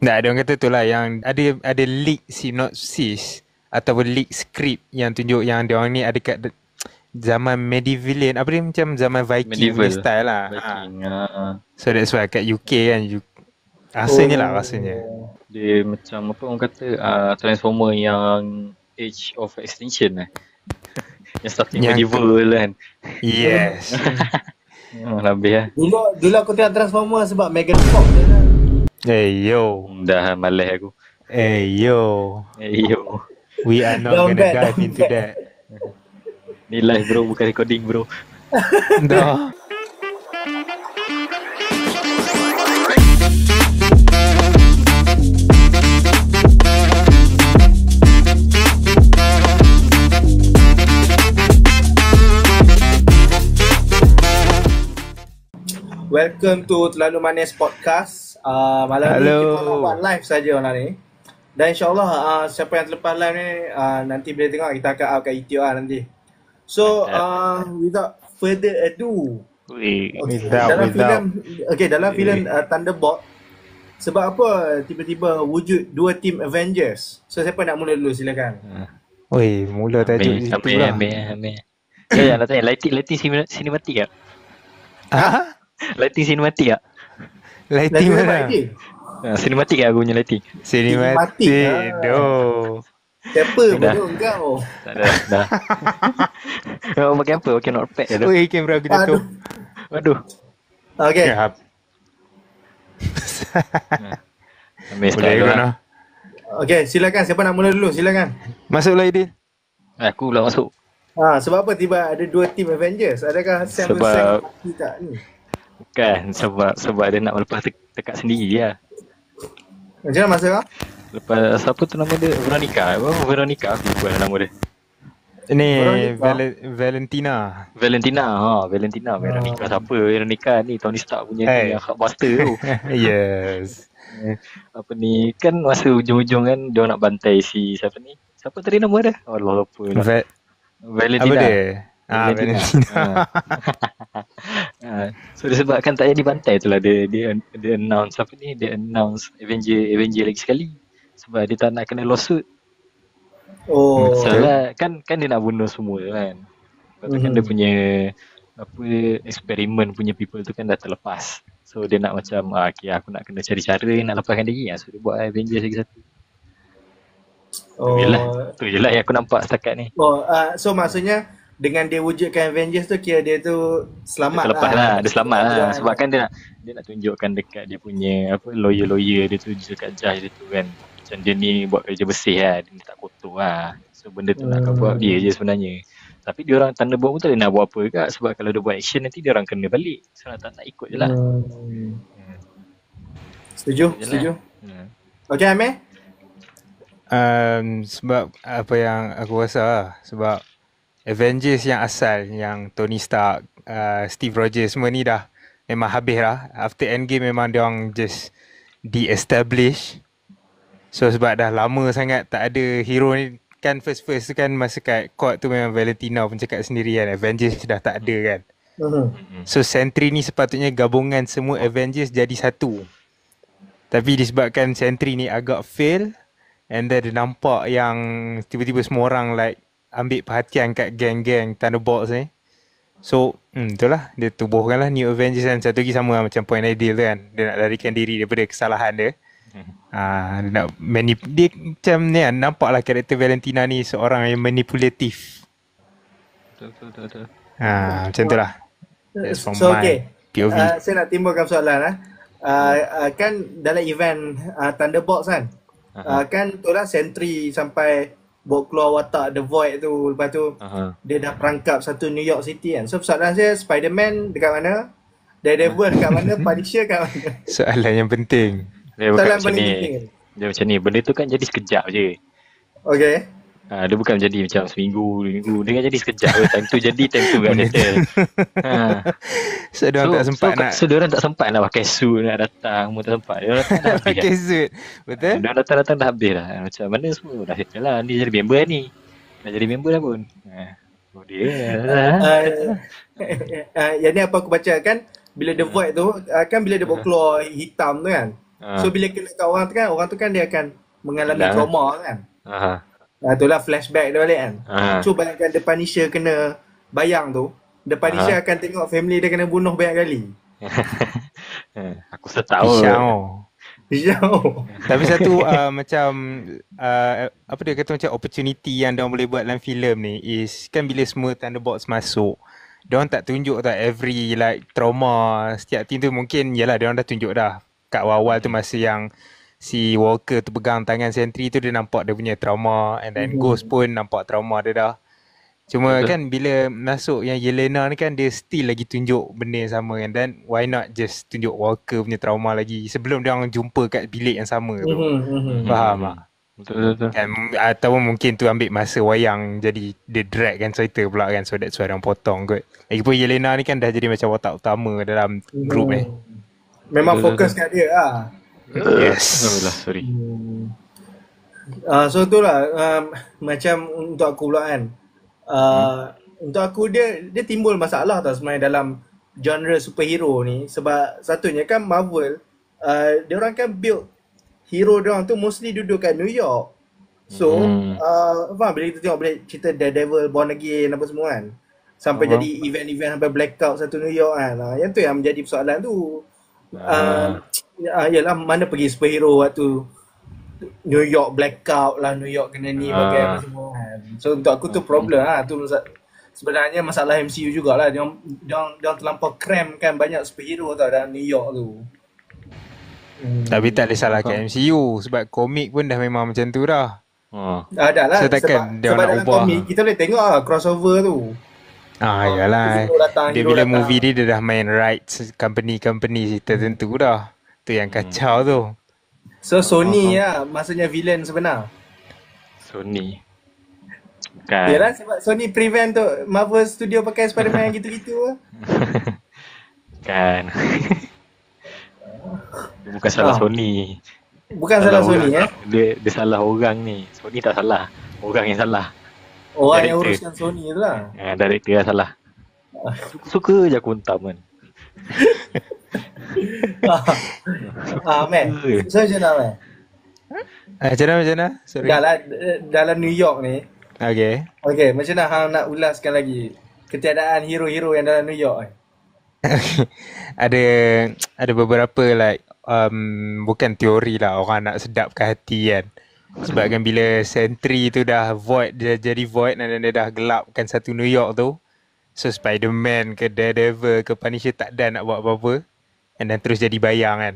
Nah, ada orang kata tu lah yang ada leak synopsis ataupun leak script yang tunjuk yang dia orang ni ada kat zaman Medieval, apa dia, macam zaman Viking punya Medieval. style lah. Viking. So that's why kat UK kan, rasanya lah Oh. rasanya. Dia macam apa orang kata, Transformer yang Age of Extinction yang starting Yang- medieval kan. Yes. Lebih lah. Dulu aku tengok Transformer sebab Megan Fox je lah. Hey yo. Dah malas aku. Hey yo. Yo. We are not Down gonna bad, dive down into bad. that. Ni live bro, bukan recording bro. Dah. Welcome to Terlalu Manis Podcast. Malam ni Hello. kita nak buat live saja malam ni. Dan insyaAllah siapa yang terlepas live ni nanti bila tengok kita akan up kat YouTube nanti. So without further ado, dalam filem Thunderbolt, sebab apa tiba-tiba wujud dua team Avengers? So siapa nak mula dulu, silakan. Oi, mula tajuk Apa situ yang lah. ambil. Ya, nak tanya lighting cinematic tak? Ha? Lighting cinematic tak? Lighting Lighting mana? dia. Cinematic tak aku punya lighting? Cinematic. Cinematic. Doh. Siapa Dah. bodoh kau? Tak ada dah. Kau pakai apa? Pakai notepad je tu. Oi, kamera aku jatuh. Waduh. Okay. Ya. Ambil Boleh start kau lah. nak? Okay, silakan. Siapa nak mula dulu? Silakan. Masuklah Aidil. Aku pula masuk. Sebab apa tiba ada dua team Avengers? Adakah Sam Sebab- Sam mati tak ni? Bukan sebab dia nak lepas tekak sendiri lah. Macam mana masa kau? Lepas siapa tu nama dia? Veronica aku lupa nama dia. Ini Veronica. Valentina. Valentina Veronica. Siapa Veronica ni? Tony Stark punya ni, Hulkbuster tu. Yes. Apa ni, kan masa ujung-ujung kan dia nak bantai si siapa ni? Siapa tadi nama dia? Allah lupa lah. Valentina. Apa dia? Valentina. So disebabkan tak jadi bantai tu lah dia announce apa ni? Dia announce Avenger lagi sekali. Sebab dia tak nak kena lawsuit. Oh. Salah kan dia nak bunuh semua kan. Lepas tu kan dia punya apa eksperimen punya people tu kan dah terlepas. So dia nak macam okay, aku nak kena cari cara nak lepaskan diri. So dia buat Avengers lagi satu. Tu je lah yang aku nampak setakat ni. So maksudnya dengan dia wujudkan Avengers tu kira dia tu selamat Dia terlepas lah. Dia selamat lah. Jangan. Sebab kan dia nak tunjukkan dekat dia punya apa lawyer dia tu, dekat judge dia tu kan. Macam dia ni buat kerja bersih lah. Dia tak kotor lah. So benda tu nak buat dia je sebenarnya. Tapi dia orang Thunderbolt pun tak boleh nak buat apa kak. Sebab kalau dia buat action nanti dia orang kena balik. So tak ikut je lah. Setuju. Okay, Amir? Sebab apa yang aku rasa lah, sebab Avengers yang asal, yang Tony Stark, Steve Rogers semua ni dah memang habis lah. After Endgame memang dia orang just de-establish. So sebab dah lama sangat tak ada hero ni. Kan first tu kan masa kat court tu memang Valentina pun cakap sendiri kan, Avengers dah tak ada kan. So Sentry ni sepatutnya gabungan semua Avengers jadi satu. Tapi disebabkan Sentry ni agak fail, and then dia nampak yang tiba-tiba semua orang like ambil perhatian kat geng-geng Thunderbolts ni. So itulah dia tubuhkan lah New Avengers. Dan satu lagi sama lah, macam point Ideal tu kan, dia nak larikan diri daripada kesalahan dia. Dia nak dia macam ni kan, nampaklah karakter Valentina ni seorang yang manipulatif. Betul. Macam tu lah. That's from So my okay, POV. saya nak timbulkan soalan kan dalam event Thunderbolts kan, kan tu lah Sentry sampai bawa keluar watak The Void tu. Lepas tu dia dah perangkap satu New York City kan. So soalan saya, Spider-Man dekat mana? Daredevil dekat mana? Punisher dekat mana? Soalan yang penting. Dia bukan Soalan macam paling ni. penting. Dia macam ni. Benda tu kan jadi sekejap je. Okay. Dia bukan jadi macam seminggu, 2 minggu. Dia kan jadi sekejap je. Time tu jadi, time tu kan settle. So diorang tak sempat nak So diorang tak sempat nak pakai suit, nak datang. Semua tak sempat. Diorang datang dah habis pakai dah. suit. Betul? Diorang datang dah habis dah. Macam mana semua dah settle lah. Ni jadi member lah ni. Dah jadi member dah pun. Oh dia Yang ni apa aku baca kan, bila The Void tu kan bila dia bawa keluar hitam tu kan, So bila kena kat orang tu kan dia akan mengalami Hilang. trauma kan. Itulah flashback dia balik kan. So bayangkan The Punisher kena bayang tu, The Punisher akan tengok family dia kena bunuh banyak kali. Aku tahu. Pisau. Tapi satu macam apa dia kata macam opportunity yang diorang boleh buat dalam filem ni is kan bila semua Thunderbolts masuk, diorang tak tunjuk tak every like trauma setiap team tu. Mungkin yalah diorang dah tunjuk dah kat awal tu masa yang si Walker tu pegang tangan Sentry tu, dia nampak dia punya trauma, and then Ghost pun nampak trauma dia dah. Cuma kan bila masuk yang Yelena ni kan dia still lagi tunjuk benda yang sama, and then why not just tunjuk Walker punya trauma lagi sebelum dia orang jumpa kat bilik yang sama tu. Faham tak? Betul. Ataupun mungkin tu ambil masa wayang jadi dia drag kan cerita pula kan, so that's why orang potong kot. Lagipun Yelena ni kan dah jadi macam watak utama dalam group Memang fokus kat dia lah. Yes. Sorry. So tu lah macam untuk aku pula kan. Untuk aku dia timbul masalah tau sebenarnya dalam genre superhero ni. Sebab satunya kan Marvel dia orang kan build hero dia orang tu mostly duduk kat New York. So faham bila kita tengok boleh cerita Daredevil, Born Again apa semua kan, sampai jadi event-event sampai blackout satu New York kan. Yang tu yang menjadi persoalan tu. Yalah mana pergi superhero waktu New York blackout lah, New York kena ni bagai apa semua kan. So untuk aku tu problem lah. Tu sebenarnya masalah MCU jugalah. Dia terlampau cram kan banyak superhero tau dalam New York tu. Tapi tak ada salah kat MCU sebab komik pun dah memang macam tu dah. Dah lah. So takkan dia sebab nak dalam ubah. komik kita boleh tengok lah crossover tu. Yalah. Dia bila movie dia dah main rights company tertentu dah. Tu yang kacau tu. So Sony lah maksudnya villain sebenar. Sony. Kan. Yalah sebab Sony prevent tu Marvel Studio pakai Spider-Man yang gitu-gitu lah. Kan. Bukan salah Sony. Bukan salah Sony Dia salah orang ni. Sony tak salah. Orang yang salah. Orang yang uruskan Sony tu lah. Director lah salah. Suka je aku hentam kan. Matt. So macam mana Matt? Macam mana? Sorry. Dalam New York ni. Okay, macam mana hang nak ulaskan lagi ketiadaan hero-hero yang dalam New York? Ada beberapa like bukan teori lah, orang nak sedapkan hati kan. Sebab kan bila Sentry tu dah void, dia jadi void dan dia dah gelapkan satu New York tu. So Spider-Man ke Daredevil ke Punisher tak ada nak buat apa-apa. And then terus jadi bayang kan.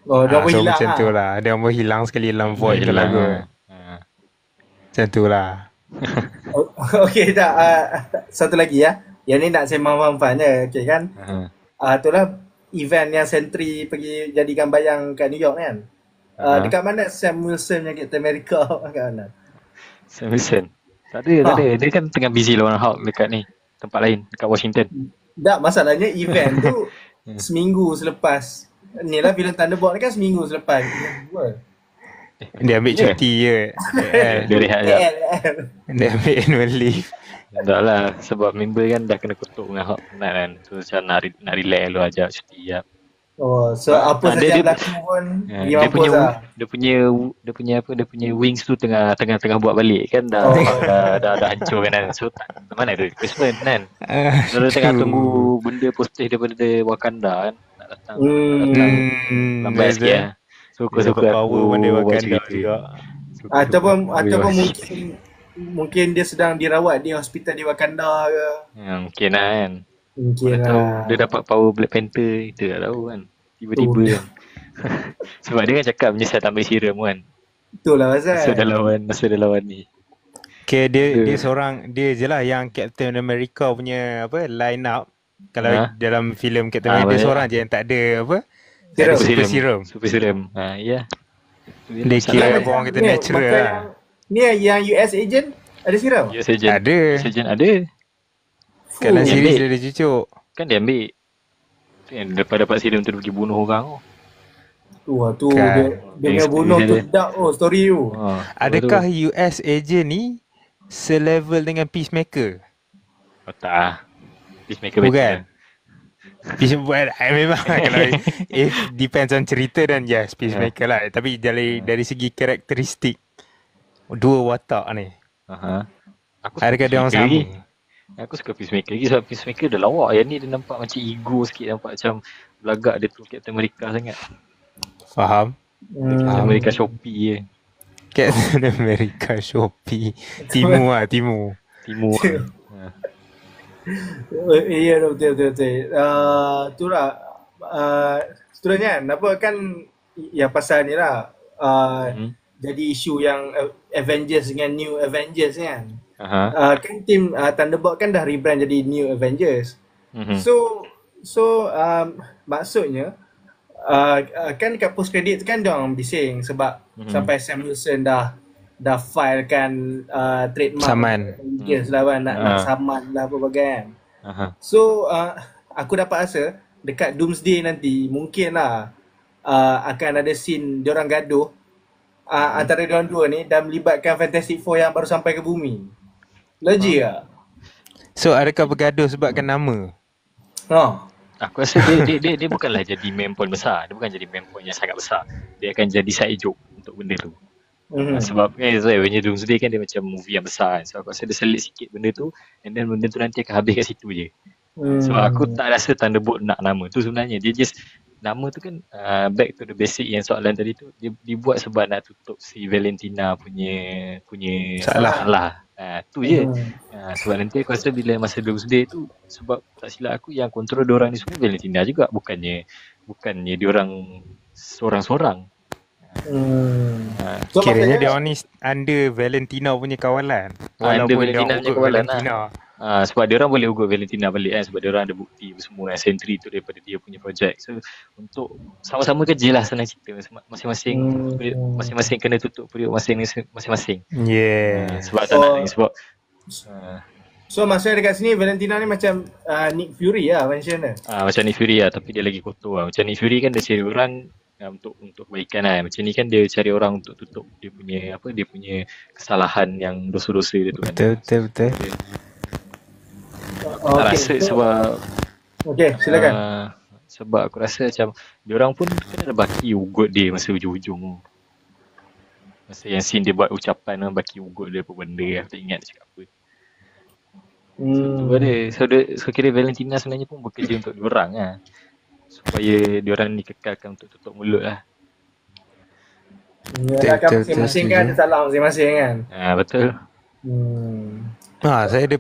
Dia so hilang macam tu lah. Dia mau hilang sekali dalam void tu lagu. Macam tu lah. Okay tak, satu lagi ya. Yang ni nak sembang fun je. Okay kan. Itulah event yang Sentry pergi jadikan bayang kat New York kan. Dekat mana Sam Wilson yang Captain America kat mana? Sam Wilson? Tak ada. Dia kan tengah busy lawan Hulk dekat ni. Tempat lain, dekat Washington. Tak, masalahnya event tu seminggu selepas. Ni lah filem Thunderbolt ni kan seminggu selepas. Dia ambil cuti je. Dia rehat je. Dia ambil annual leave. Tak lah, sebab member kan dah kena kutuk dengan Hulk penat kan. So macam nak relax dulu ajak cuti je. So apa saja yang berlaku pun dia punya wings tu tengah buat balik kan, dah hancur kan. So mana tu Christmas kan. Kalau tengah tunggu benda positif daripada Wakanda kan nak datang lambat sikit lah. Suka-suka aku benda Wakanda juga. Ataupun mungkin dia sedang dirawat di hospital di Wakanda ke. Mungkin lah kan. Mungkin lah. Dia dapat power Black Panther, kita tak tahu kan. Tiba-tiba kan. Sebab dia kan cakap menyesal tak ambil serum kan. Itulah pasal. Masa dia lawan ni. Okay, dia seorang, dia je lah yang Captain America punya line up. Kalau dalam filem Captain America, dia seorang je yang tak ada super serum. Ya. Dia kira orang kata natural lah. Ni yang US agent ada serum? US agent ada. Kat dalam series dia cucuk. Kan dia ambil. Dapat serum tu dia pergi bunuh orang tu dia dengan bunuh tu dark story tu. Adakah US agent ni selevel dengan Peacemaker? Tak. Peacemaker bukan. Memang kalau if depends on cerita dan yes Peacemaker lah. Tapi dari segi karakteristik dua watak ni, Aku adakah dia orang sama? lagi. Aku suka Peacemaker lagi sebab Peacemaker dia lawak. Yang ni dia nampak macam ego sikit, nampak macam belagak dia tu Captain America sangat. Faham? Captain America Shopee je. Captain America Shopee. Timu. Ya, betul. Itulah. Seterusnya kan, apa kan yang pasal ni lah. Jadi isu yang Avengers dengan New Avengers kan. Kan tim Thunderbolt kan dah rebrand jadi New Avengers. So maksudnya kan kat post credit tu kan diorang bising sebab sampai Sam Wilson dah filekan trademark saman Avengers lah kan, nak saman lah apa bagai kan. So aku dapat rasa dekat Doomsday nanti mungkin lah akan ada scene diorang gaduh antara diorang dua ni dan melibatkan Fantastic Four yang baru sampai ke bumi. Logik tak? So adakah bergaduh sebabkan nama? Aku rasa dia bukanlah jadi main point besar. Dia bukan jadi main point yang sangat besar. Dia akan jadi side joke untuk benda tu. Sebab kan Avengers Doomsday kan dia macam movie yang besar kan. So aku rasa dia selit sikit benda tu, and then benda tu nanti akan habis kat situ je. Sebab aku tak rasa Thunderbolt nak nama tu sebenarnya. Dia just nama tu kan back to the basic yang soalan tadi tu, dia dibuat sebab nak tutup si Valentina punya salah. Tu je. Sebab nanti aku rasa bila masa Doomsday tu, sebab tak silap aku yang kontrol diorang ni semua Valentina juga, bukannya diorang sorang-sorang. So, kiranya dia orang ni under Valentina punya kawalan. Under Valentina punya kawalan lah. Sebab dia orang boleh ugut Valentina balik kan, sebab dia orang ada bukti semua kan, sentry tu daripada dia punya projek. So untuk sama-sama kerja lah, senang cerita. Masing-masing kena tutup periuk masing-masing. Sebab tak nak sebab so maksudnya dekat sini Valentina ni macam Nick Fury lah mention dia. Macam Nick Fury lah, tapi dia lagi kotor lah. Macam Nick Fury kan dia cari orang untuk kebaikan lah. Macam ni kan dia cari orang untuk tutup dia punya kesalahan yang dosa-dosa dia tu kan. Betul. Tak rasa sebab silakan. Sebab aku rasa macam diorang pun kan ada baki ugut dia masa hujung-hujung. Masa yang scene dia buat ucapan baki ugut dia apa benda, aku tak ingat dia cakap apa. So kira Valentina sebenarnya pun bekerja untuk diorang lah, supaya diorang ni kekalkan untuk tutup mulut lah. Kan masing-masing kan ada salah masing-masing kan. Betul. Saya ada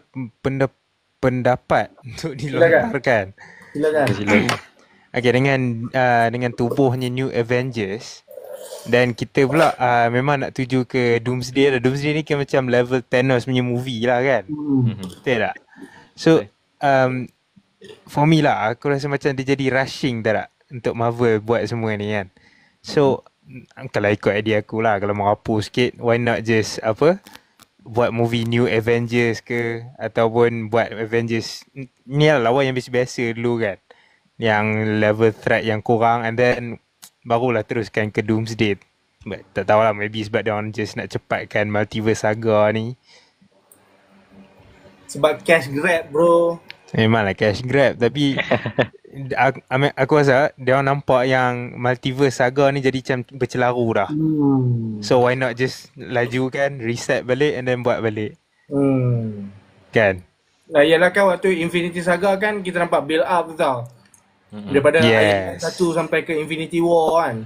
pendapat untuk dilontarkan. Silakan. Okay, dengan tubuhnya New Avengers, dan kita pula memang nak tuju ke Doomsday. Doomsday ni kan macam level Thanos punya movie lah kan. Betul tak? So for me lah, aku rasa macam dia jadi rushing tak untuk Marvel buat semua ni kan. So kalau ikut idea aku lah, kalau mau hapus sikit, why not just buat movie New Avengers ke, ataupun buat Avengers ni lah lawan yang biasa-biasa dulu kan, yang level threat yang kurang, and then barulah teruskan ke Doomsday. But tak tahulah, maybe sebab dia orang just nak cepatkan multiverse saga ni. Sebab cash grab bro. Memanglah cash grab, tapi aku rasa dia orang nampak yang multiverse saga ni jadi macam bercelaru dah. So why not just laju kan, reset balik and then buat balik. Kan? Yalah kan waktu Infinity Saga kan kita nampak build up tu tau. Daripada ayat 1 sampai ke Infinity War kan.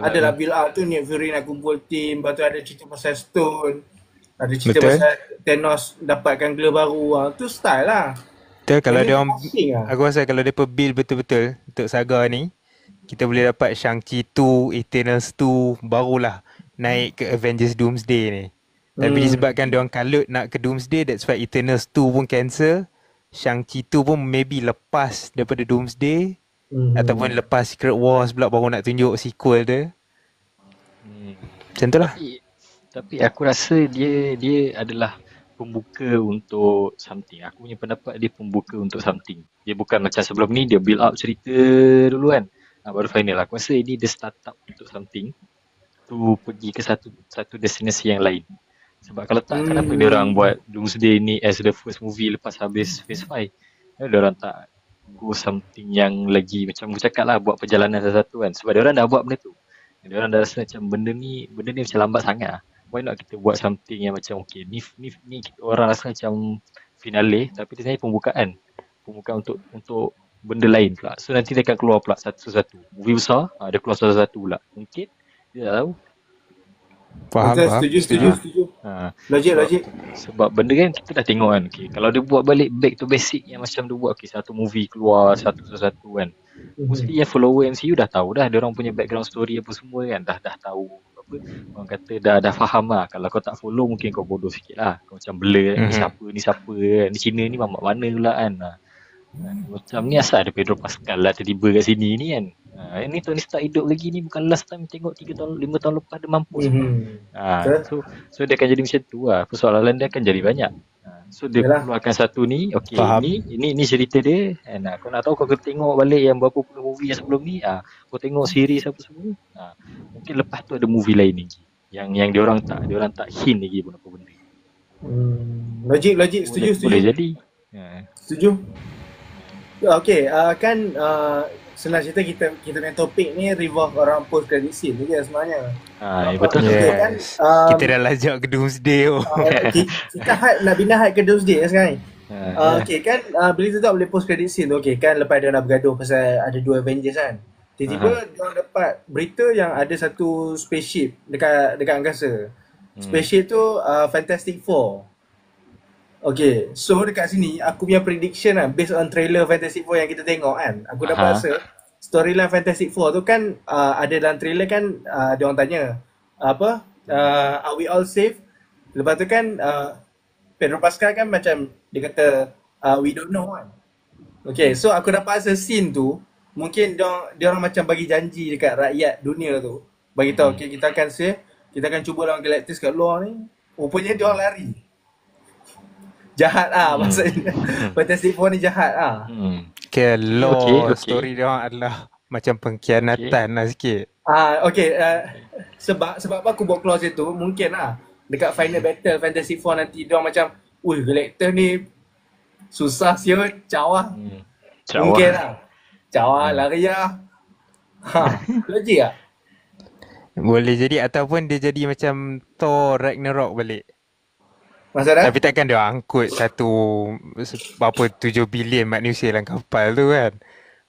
Adalah build up tu, Nick Fury nak kumpul team, lepas tu ada cerita pasal Stone, ada cerita pasal Thanos dapatkan gelar baru. Tu style lah. Kalau dia orang, aku rasa kalau dia build betul-betul untuk saga ni, kita boleh dapat Shang-Chi 2, Eternals 2, barulah naik ke Avengers Doomsday ni. Tapi disebabkan dia orang kalut nak ke Doomsday, that's why Eternals 2 pun cancel, Shang-Chi 2 pun maybe lepas daripada Doomsday, ataupun lepas Secret Wars pula baru nak tunjuk sequel dia. Macam tu lah. Tapi aku rasa dia adalah pembuka untuk something. Aku punya pendapat dia pembuka untuk something. Dia bukan macam sebelum ni dia build up cerita dulu kan, baru final. Aku rasa ini dia start up untuk something tu, pergi ke satu destinasi yang lain. Sebab kalau tak, kenapa dia orang buat Doomsday ni as the first movie lepas habis Phase 5? Dia orang tak go something yang lagi macam aku cakap lah, buat perjalanan satu-satu kan. Sebab diorang dah buat benda tu. Diorang dah rasa macam benda ni macam lambat sangat lah. Why not kita buat something yang macam okay, ni kita orang rasa macam finale tapi dia sebenarnya pembukaan untuk benda lain pula. So nanti dia akan keluar pula satu-satu. Movie besar, dia keluar satu-satu pula. Mungkin dia tak tahu. Faham. Setuju. Logik. Sebab benda kan kita dah tengok kan. Okay, kalau dia buat balik back to basic yang macam dia buat satu movie keluar satu-satu kan. Mesti yang follower MCU dah tahu dah dia orang punya background story apa semua kan. Dah tahu apa orang kata dah faham lah. Kalau kau tak follow mungkin kau bodoh sikit lah. Kau macam blur ni siapa kan. Ni Cina ni mamak mana pula kan. Macam ni asal ada Pedro Pascal lah tiba-tiba kat sini ni kan. Ini Tony Stark hidup lagi ni bukan last time tengok 3 tahun 5 tahun lepas dia mampus. So dia akan jadi macam tu lah. Persoalan dia akan jadi banyak. So dia keluarkan satu ni, okey, ini cerita dia. Kau nak tahu kau kena tengok balik yang berapa puluh movie yang sebelum ni. Kau tengok series apa semua. Mungkin lepas tu ada movie lain lagi. Yang dia orang tak hint lagi pun apa benda. Logik, setuju. Boleh jadi. Setuju. Okey, kan senang cerita kita punya topik ni revolve orang post credit scene je sebenarnya. Betul. Kan, kita dah lajak ke Doomsday. Kita nak bina hype ke Doomsday sekarang ni. Okey kan, bila tu tak boleh post credit scene tu. Okey kan, lepas dia nak bergaduh pasal ada 2 Avengers kan. Tiba-tiba dia dapat berita yang ada satu spaceship dekat angkasa. Spaceship tu Fantastic Four. Okay, so dekat sini aku punya prediction lah based on trailer Fantastic Four yang kita tengok kan. Aku dapat rasa storyline Fantastic Four tu kan ada dalam trailer kan dia orang tanya apa are we all safe? Lepas tu kan Pedro Pascal kan macam dia kata we don't know kan. Okay, so aku dapat rasa scene tu mungkin dia orang macam bagi janji dekat rakyat dunia tu. Bagi tahu okay, kita akan safe, kita akan cuba lawan Galactus kat luar ni. Rupanya dia orang lari. Jahat maksudnya. Fantastic Four ni jahat Okay, story dia orang adalah macam pengkhianatan lah sikit. Sebab apa aku buat clause itu, mungkin dekat final battle Fantastic Four nanti dia orang macam, Galactus ni susah siut, cawa. Mungkin cawa lari logik tak? Boleh jadi, ataupun dia jadi macam Thor Ragnarok balik. Masalah? Tapi takkan dia angkut berapa 7 bilion manusia dalam kapal tu kan.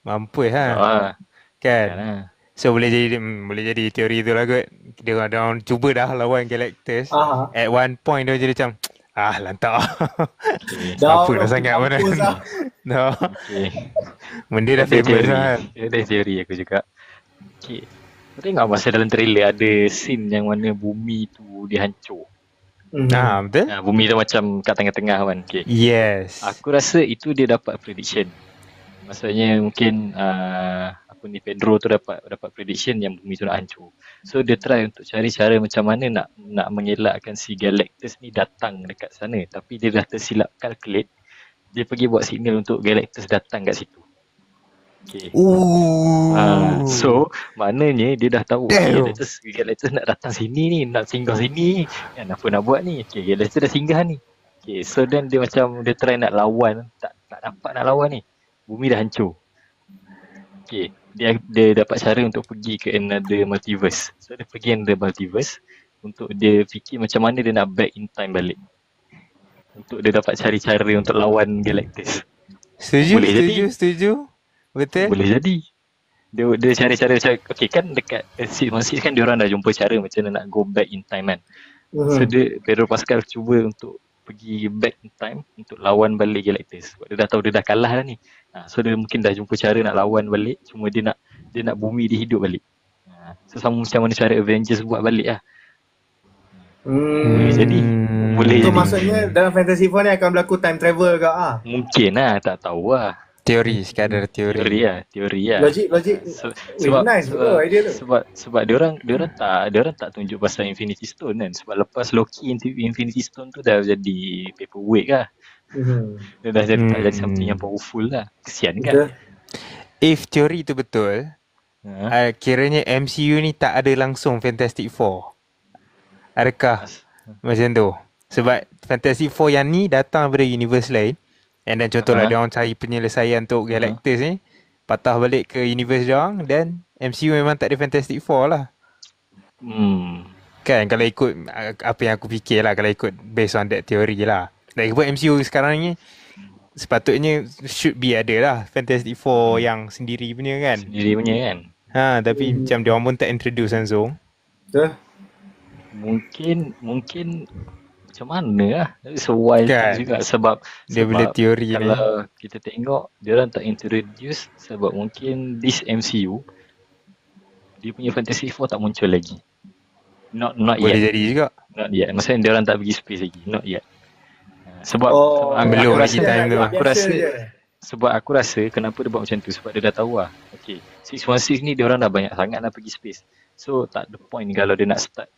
Mampus kan. So boleh jadi teori tu lah kot. Dia orang cuba dah lawan Galactus. At one point dia jadi macam lantak. Apa dah sangat mana. Benda dah famous kan. Ada teori aku juga. Okay. Kau tengok masa dalam trailer ada scene yang mana bumi tu dihancur. Betul? Bumi tu macam kat tengah-tengah kan. Okay. Yes. Aku rasa itu dia dapat prediction. Maksudnya mungkin Pedro tu dapat prediction yang bumi tu nak hancur. So dia try untuk cari cara macam mana nak mengelakkan si Galactus ni datang dekat sana. Tapi dia dah tersilap calculate. Dia pergi buat signal untuk Galactus datang kat situ. Okay. So maknanya dia dah tahu Galactus nak datang sini ni, nak singgah sini kan, apa nak buat ni. Okay, Galactus dah singgah ni. Okay, so then dia macam dia try nak lawan, tak dapat nak lawan ni. Bumi dah hancur. Okay, dia dapat cara untuk pergi ke another multiverse. So dia pergi another multiverse untuk dia fikir macam mana dia nak back in time balik. Untuk dia dapat cari cara untuk lawan Galactus. Setuju. Betul? Boleh jadi. Dia cari cara. Okay kan dekat Six kan dia orang dah jumpa cara macam mana nak go back in time kan. So Pedro Pascal cuba untuk pergi back in time untuk lawan balik Galactus. Sebab dia dah tahu dia dah kalah dah ni. So dia mungkin dah jumpa cara nak lawan balik. Cuma dia nak bumi dia hidup balik. So sama macam mana cara Avengers buat balik lah. Boleh jadi. So maksudnya dalam Fantasy Four ni akan berlaku time travel ke Mungkin tak tahu lah. Sekadar teori lah. Logik. Nice betul idea tu. Sebab dia orang tak tunjuk pasal Infinity Stone kan. Sebab lepas Loki Infinity Stone tu dah jadi paperweight lah. Dia dah jadi something yang powerful lah. Kesian kan. If teori tu betul, kiranya MCU ni tak ada langsung Fantastic Four. Adakah macam tu? Sebab Fantastic Four yang ni datang daripada universe lain. And then contohlah dia orang cari penyelesaian untuk Galactus ni, patah balik ke universe dia orang, dan MCU memang tak ada Fantastic Four lah. Kan kalau ikut apa yang aku fikir lah, kalau ikut based on that theory lah. Like buat MCU sekarang ni sepatutnya should be ada lah Fantastic Four yang sendiri punya kan. Sendiri punya kan. Tapi macam dia orang pun tak introduce langsung. Betul. Mungkin macam mana lah. So wild Kan. juga sebab Dia boleh teori ni. kalau kita tengok dia orang tak introduce sebab mungkin this MCU dia punya Fantastic Four tak muncul lagi. Not Boleh yet. jadi juga. Not yet. Maksudnya dia orang tak pergi space lagi. Not yet. Sebab belum lagi rasa, time tu. Sebab aku rasa kenapa dia buat macam tu, sebab dia dah tahu lah. Okay, 616 ni dia orang dah banyak sangat nak pergi space. So tak ada point kalau dia nak start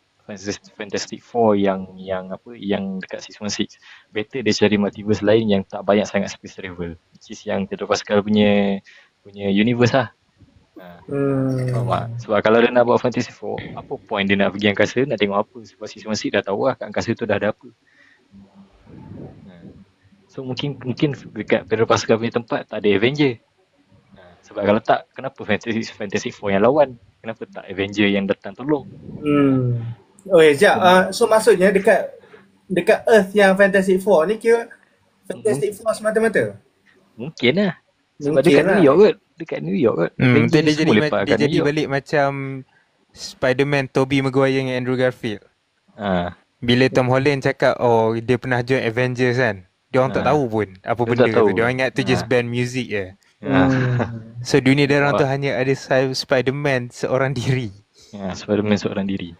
Fantastic Four yang dekat 616. Better dia cari multiverse lain yang tak banyak sangat space travel, which is yang Pedro Pascal punya universe lah. Faham tak? Sebab kalau dia nak buat Fantastic Four, apa point dia nak pergi angkasa, nak tengok apa? Sebab 616 dah tahu lah kat angkasa tu dah ada apa. So mungkin dekat Pedro Pascal punya tempat tak ada Avenger. Sebab kalau tak, kenapa Fantastic Four yang lawan? Kenapa tak Avenger yang datang tolong? Okay, sekejap. So maksudnya dekat Earth yang Fantastic Four ni kira Fantastic Four semata-mata? Mungkin lah. Sebab Mungkin dekat lah. New York kot. Dekat New York kot. Betul, dia semua lepak kat jadi New York. balik macam Spider-Man Tobey Maguire dengan Andrew Garfield. Bila Tom Holland cakap dia pernah join Avengers kan, dia orang tak tahu pun apa Dia benda tak tahu. tu. Dia orang ingat tu just band music je. So dunia dia orang tu hanya ada Spider-Man seorang diri. Spider-Man seorang diri.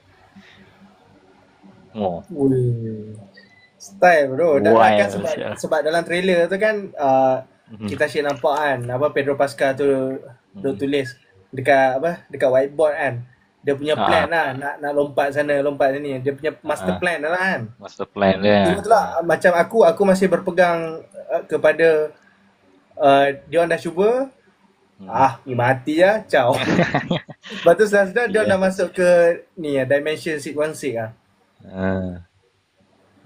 Style bro. Dan Wild, kan sial. sebab dalam trailer tu kan kita asyik nampak kan Pedro Pascal tu dia tulis dekat whiteboard kan. Dia punya plan lah nak lompat sana lompat sini. Dia punya master plan lah kan. Master plan dia. Betul lah, macam aku masih berpegang kepada dia orang dah cuba. Ni mati lah, ciao. Lepas tu setelah dia dah masuk ke ni Dimension 616 lah.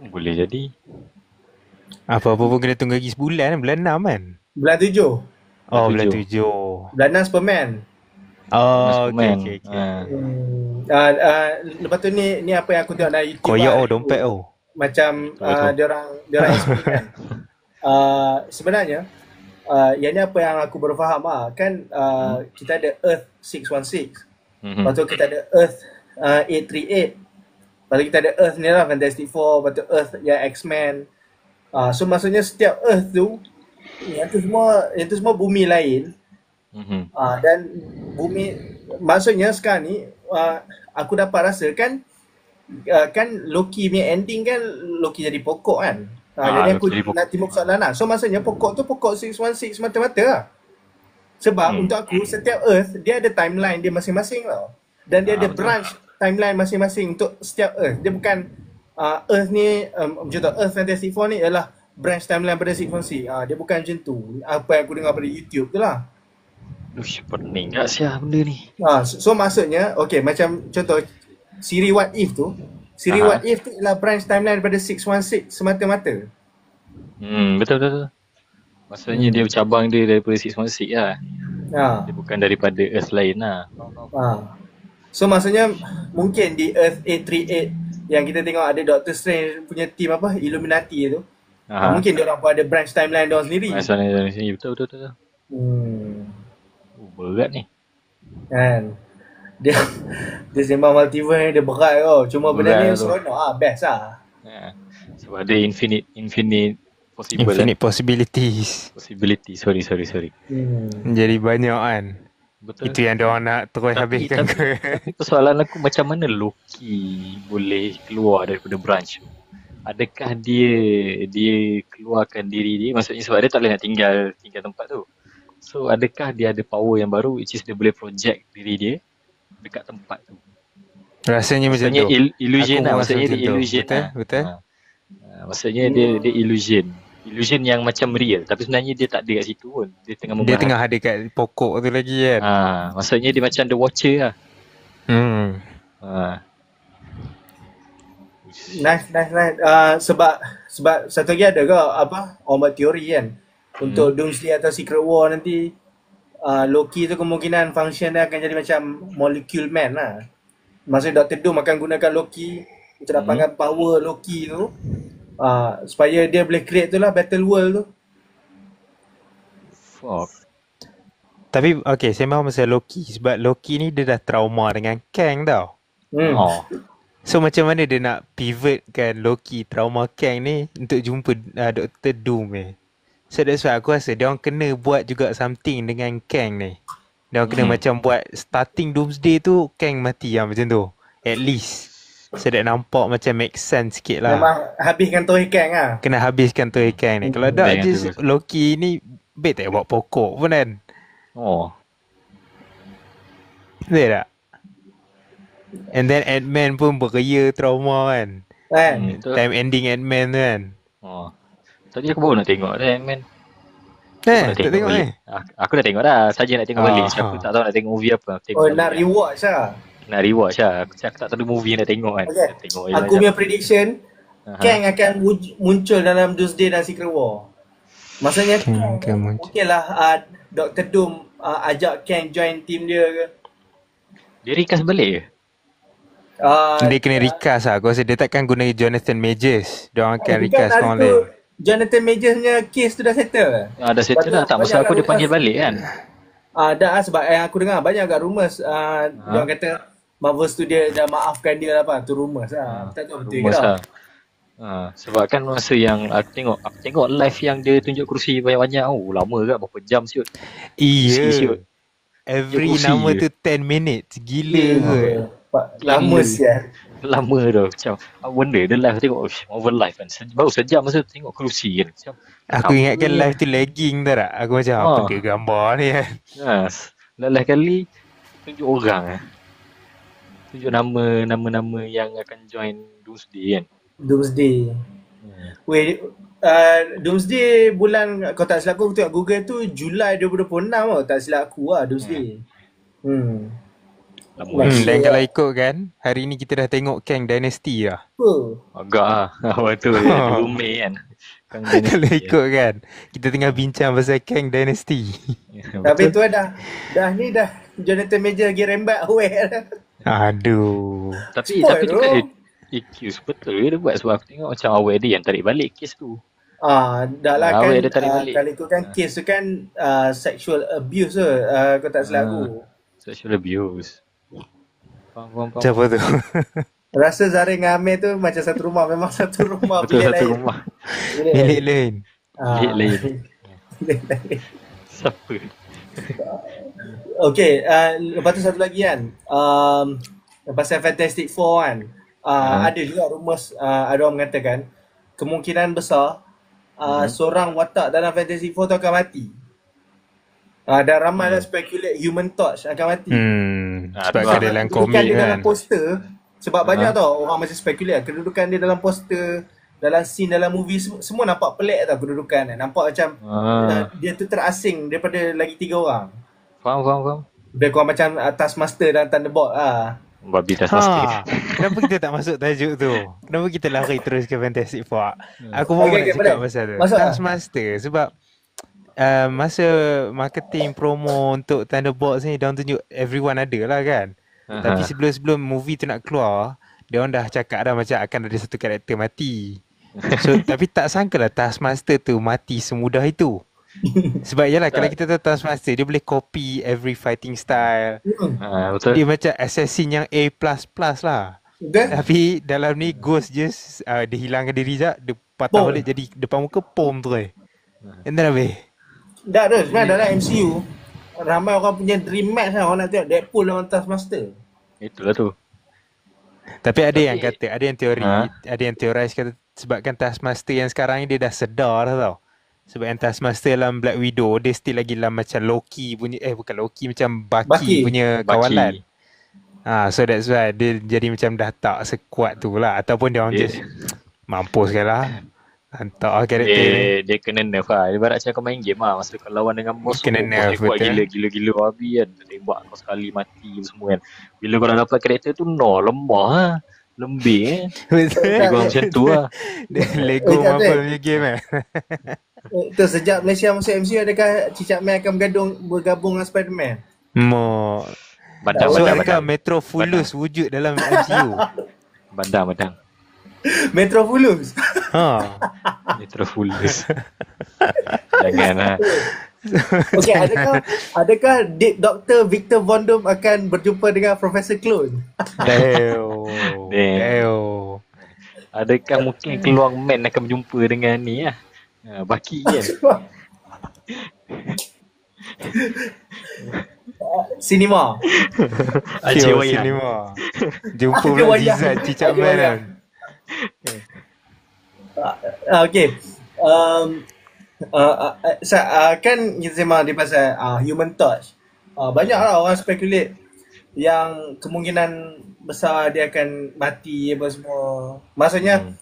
Boleh jadi. Apa-apa pun kena tunggu lagi sebulan, bulan 6 kan? Bulan 7. Bulan 7. Bulan 6 Superman. Okay. Lepas tu ni apa yang aku tengok dalam YouTube. Koyak lah. dompet Macam dia orang explain kan. Sebenarnya yang ni apa yang aku baru faham kan kita ada Earth 616. Lepas tu kita ada Earth 838. Lepas tu kita ada Earth ni lah Fantastic Four. Lepas tu Earth yang X-Men. So maksudnya setiap Earth tu yang tu semua bumi lain. Dan bumi maksudnya sekarang ni aku dapat rasa kan Loki punya ending kan Loki jadi pokok kan. Jadi aku nak timbul soalan lah. So maksudnya pokok tu pokok 616 semata-mata lah. Sebab untuk aku setiap Earth dia ada timeline dia masing-masing tau. Dan dia ada branch timeline masing-masing untuk setiap Earth. Dia bukan Earth ni macam tu, Earth Fantastic Four ni ialah branch timeline pada 616. Dia bukan macam tu. Apa yang aku dengar pada YouTube tu lah. Pening kat siah benda ni. So maksudnya macam contoh Siri What If tu. Siri What If tu ialah branch timeline daripada 616 semata-mata. Betul. Maksudnya dia cabang dia daripada 616 lah. Dia bukan daripada Earth lain lah. So maksudnya mungkin di Earth 838 yang kita tengok ada Doctor Strange punya team Illuminati tu. Mungkin dia orang pun ada branch timeline dia orang sendiri. Betul. Berat ni. Kan. Dia sembang multiverse dia berat tau. Cuma benda ni seronok best lah. Sebab ada infinite possibilities. Sorry. Jadi banyak kan. Betul. Itu yang dia orang nak terus habiskan ke. Tapi persoalan aku macam mana Loki boleh keluar daripada branch tu? Adakah dia keluarkan diri dia, maksudnya sebab dia tak boleh nak tinggal tempat tu. So adakah dia ada power yang baru, which is dia boleh project diri dia dekat tempat tu. Rasanya macam tu. Illusion lah. Maksudnya dia illusion. Betul. Maksudnya dia illusion. Illusion yang macam real. Tapi sebenarnya dia tak ada kat situ pun. Dia tengah membahas. Dia tengah ada kat pokok tu lagi kan. Maksudnya dia macam The Watcher lah. Nice. Sebab satu lagi ada ke orang buat teori kan. Untuk Doomsday atau Secret War nanti, Loki tu kemungkinan function dia akan jadi macam Molecule Man lah. Maksudnya Dr. Doom akan gunakan Loki untuk dapatkan power Loki tu, supaya dia boleh create tu lah Battle World tu. Fuck. Tapi okay, saya mahu pasal Loki. Sebab Loki ni dia dah trauma dengan Kang tau. Oh. So macam mana dia nak pivotkan Loki trauma Kang ni untuk jumpa Dr. Doom ni. So that's why aku rasa dia orang kena buat juga something dengan Kang ni. Dia orang kena macam buat starting Doomsday tu Kang mati lah macam tu. At least. So that nampak macam make sense sikit lah. Memang habiskan Toy Kang lah. Kena habiskan Toy Kang ni. Kalau tak just Loki ni bet tak buat pokok pun kan. Oh. Betul tak? And then Ant-Man pun beria trauma kan. Time ending Ant-Man tu kan. Oh. Tadi aku baru nak tengok dah Ant-Man. Tak tengok ni. Aku dah tengok dah. Saja nak tengok balik. Aku tak tahu nak tengok movie apa. Nak rewatch lah. Nak rewatch lah. Aku tak tahu movie nak tengok kan. Okay. Tengok Aku punya prediction, Kang akan muncul dalam Doomsday dan Secret War. Maksudnya mungkin lah Dr. Doom ajak Kang join team dia ke. Dia recast balik ke? Dia kena recast lah. Aku rasa dia takkan guna Jonathan Majors. Dia orang akan recast orang lain. Jonathan Majors punya case tu dah settle. Dah settle dah. Tak maksud aku dia panggil balik kan. Dah sebab yang aku dengar banyak agak rumours. Dia orang kata Marvel Studio dah maafkan dia lah apa. Tu rumours lah. Tak tahu betul ke tak. Sebab kan masa yang aku tengok live yang dia tunjuk kerusi banyak-banyak. Oh lama ke berapa jam siut. Iya. Every nama tu 10 minutes. Gila ke. Lama siap. Lama dah macam benda dia live tengok Marvel live kan. Baru sejam masa tengok kerusi kan. Macam aku ingatkan live tu lagging tak? Aku macam apa ke gambar ni kan. Lain kali tunjuk orang tunjuk nama-nama yang akan join Doomsday kan. Doomsday. Doomsday bulan, kau tak silap aku tengok Google tu Julai 2026 tau. Tak silap aku lah Doomsday. Dan kalau ikut kan, hari ni kita dah tengok Kang Dynasty lah. Agak lah. Betul. Rumit kan. Kalau ikut kan, kita tengah bincang pasal Kang Dynasty. Tapi tu dah Jonathan Major lagi rembat aware. Aduh. Tapi juga accuse betul dia buat sebab aku tengok macam awal dia yang tarik balik kes tu. Dah lah kan. Kalau ikutkan kes tu kan sexual abuse tu. Kau tak silap aku. Sexual abuse. Faham. Siapa tu? Rasa Zahir dengan Amir tu macam satu rumah. Memang satu rumah. Betul, satu rumah. Bilik lain. Bilik lain. Siapa? Okay, lepas tu satu lagi kan. Pasal Fantastic Four kan. Ada juga rumus, ada orang mengatakan kemungkinan besar seorang watak dalam Fantastic Four tu akan mati. Dan ramai dah speculate Human Torch akan mati. Sebab dia dalam komik dia kan. dalam poster. Sebab banyak tau orang macam speculate kedudukan dia dalam poster, dalam scene, dalam movie, semua nampak pelik tau kedudukan. Nampak macam dia tu terasing daripada lagi 3 orang. Faham. Dia kurang macam Taskmaster dan Thunderbolt Babi Taskmaster. Kenapa kita tak masuk tajuk tu? Kenapa kita lari terus ke Fantastic Four? Aku mau nak cakap pasal tu. Taskmaster sebab masa marketing promo untuk Thunderbolts ni diorang tunjuk everyone ada lah kan. Tapi sebelum movie tu nak keluar, diorang dah cakap dah macam akan ada satu karakter mati. So tapi tak sangka lah Taskmaster tu mati semudah itu. Sebab yalah kalau kita tahu Taskmaster dia boleh copy every fighting style. Betul. Dia macam assassin yang A++ lah. Tapi dalam ni Ghost just dia hilangkan diri sekejap, dia patah balik jadi depan muka pom tu and then habis. Dah sebenarnya dalam MCU ramai orang punya dream match lah. Orang nak tengok Deadpool lawan Taskmaster. Itulah tu. Tapi ada yang kata, ada yang teorize kata sebabkan Taskmaster yang sekarang ni dia dah sedar tau. Sebab yang Taskmaster dalam Black Widow dia still lagi dalam macam Loki punya, bukan Loki, macam Bucky punya kawalan. So that's why dia jadi macam dah tak sekuat tu lah. Ataupun dia orang just mampus kan lah. Hantar karakter ni. Dia kena nerf lah. Dia barat macam kau main game lah. Masa kau lawan dengan boss, kena nerf betul. Gila-gila babi kan. Tembak kau sekali mati semua kan. Bila kau dah dapat karakter tu lemah lah. Lembik Betul. Lego macam tu lah. Lego Marvel punya game Itu sejak Malaysia masuk MCU, adakah Cicak Man akan bergabung dengan Spider-Man? Mo. Badang, So badang, adakah badang. Metropolis wujud dalam MCU? Badang, badang. Metropolis. Ha. Metropolis. Janganlah. Okey, adakah Dr. Victor Von Doom akan berjumpa dengan Profesor Clone? Damn. Adakah mungkin keluar Man akan berjumpa dengan ni lah. Baki kan. Cinema. Aceh Yo, Wayang. cinema. Jumpa Aceh pula Wayang. Zizat Cicak Aceh Man Wayang. kan. Okey. Kan kita sembang di pasal Human Torch. Banyaklah orang speculate yang kemungkinan besar dia akan mati apa semua. Maksudnya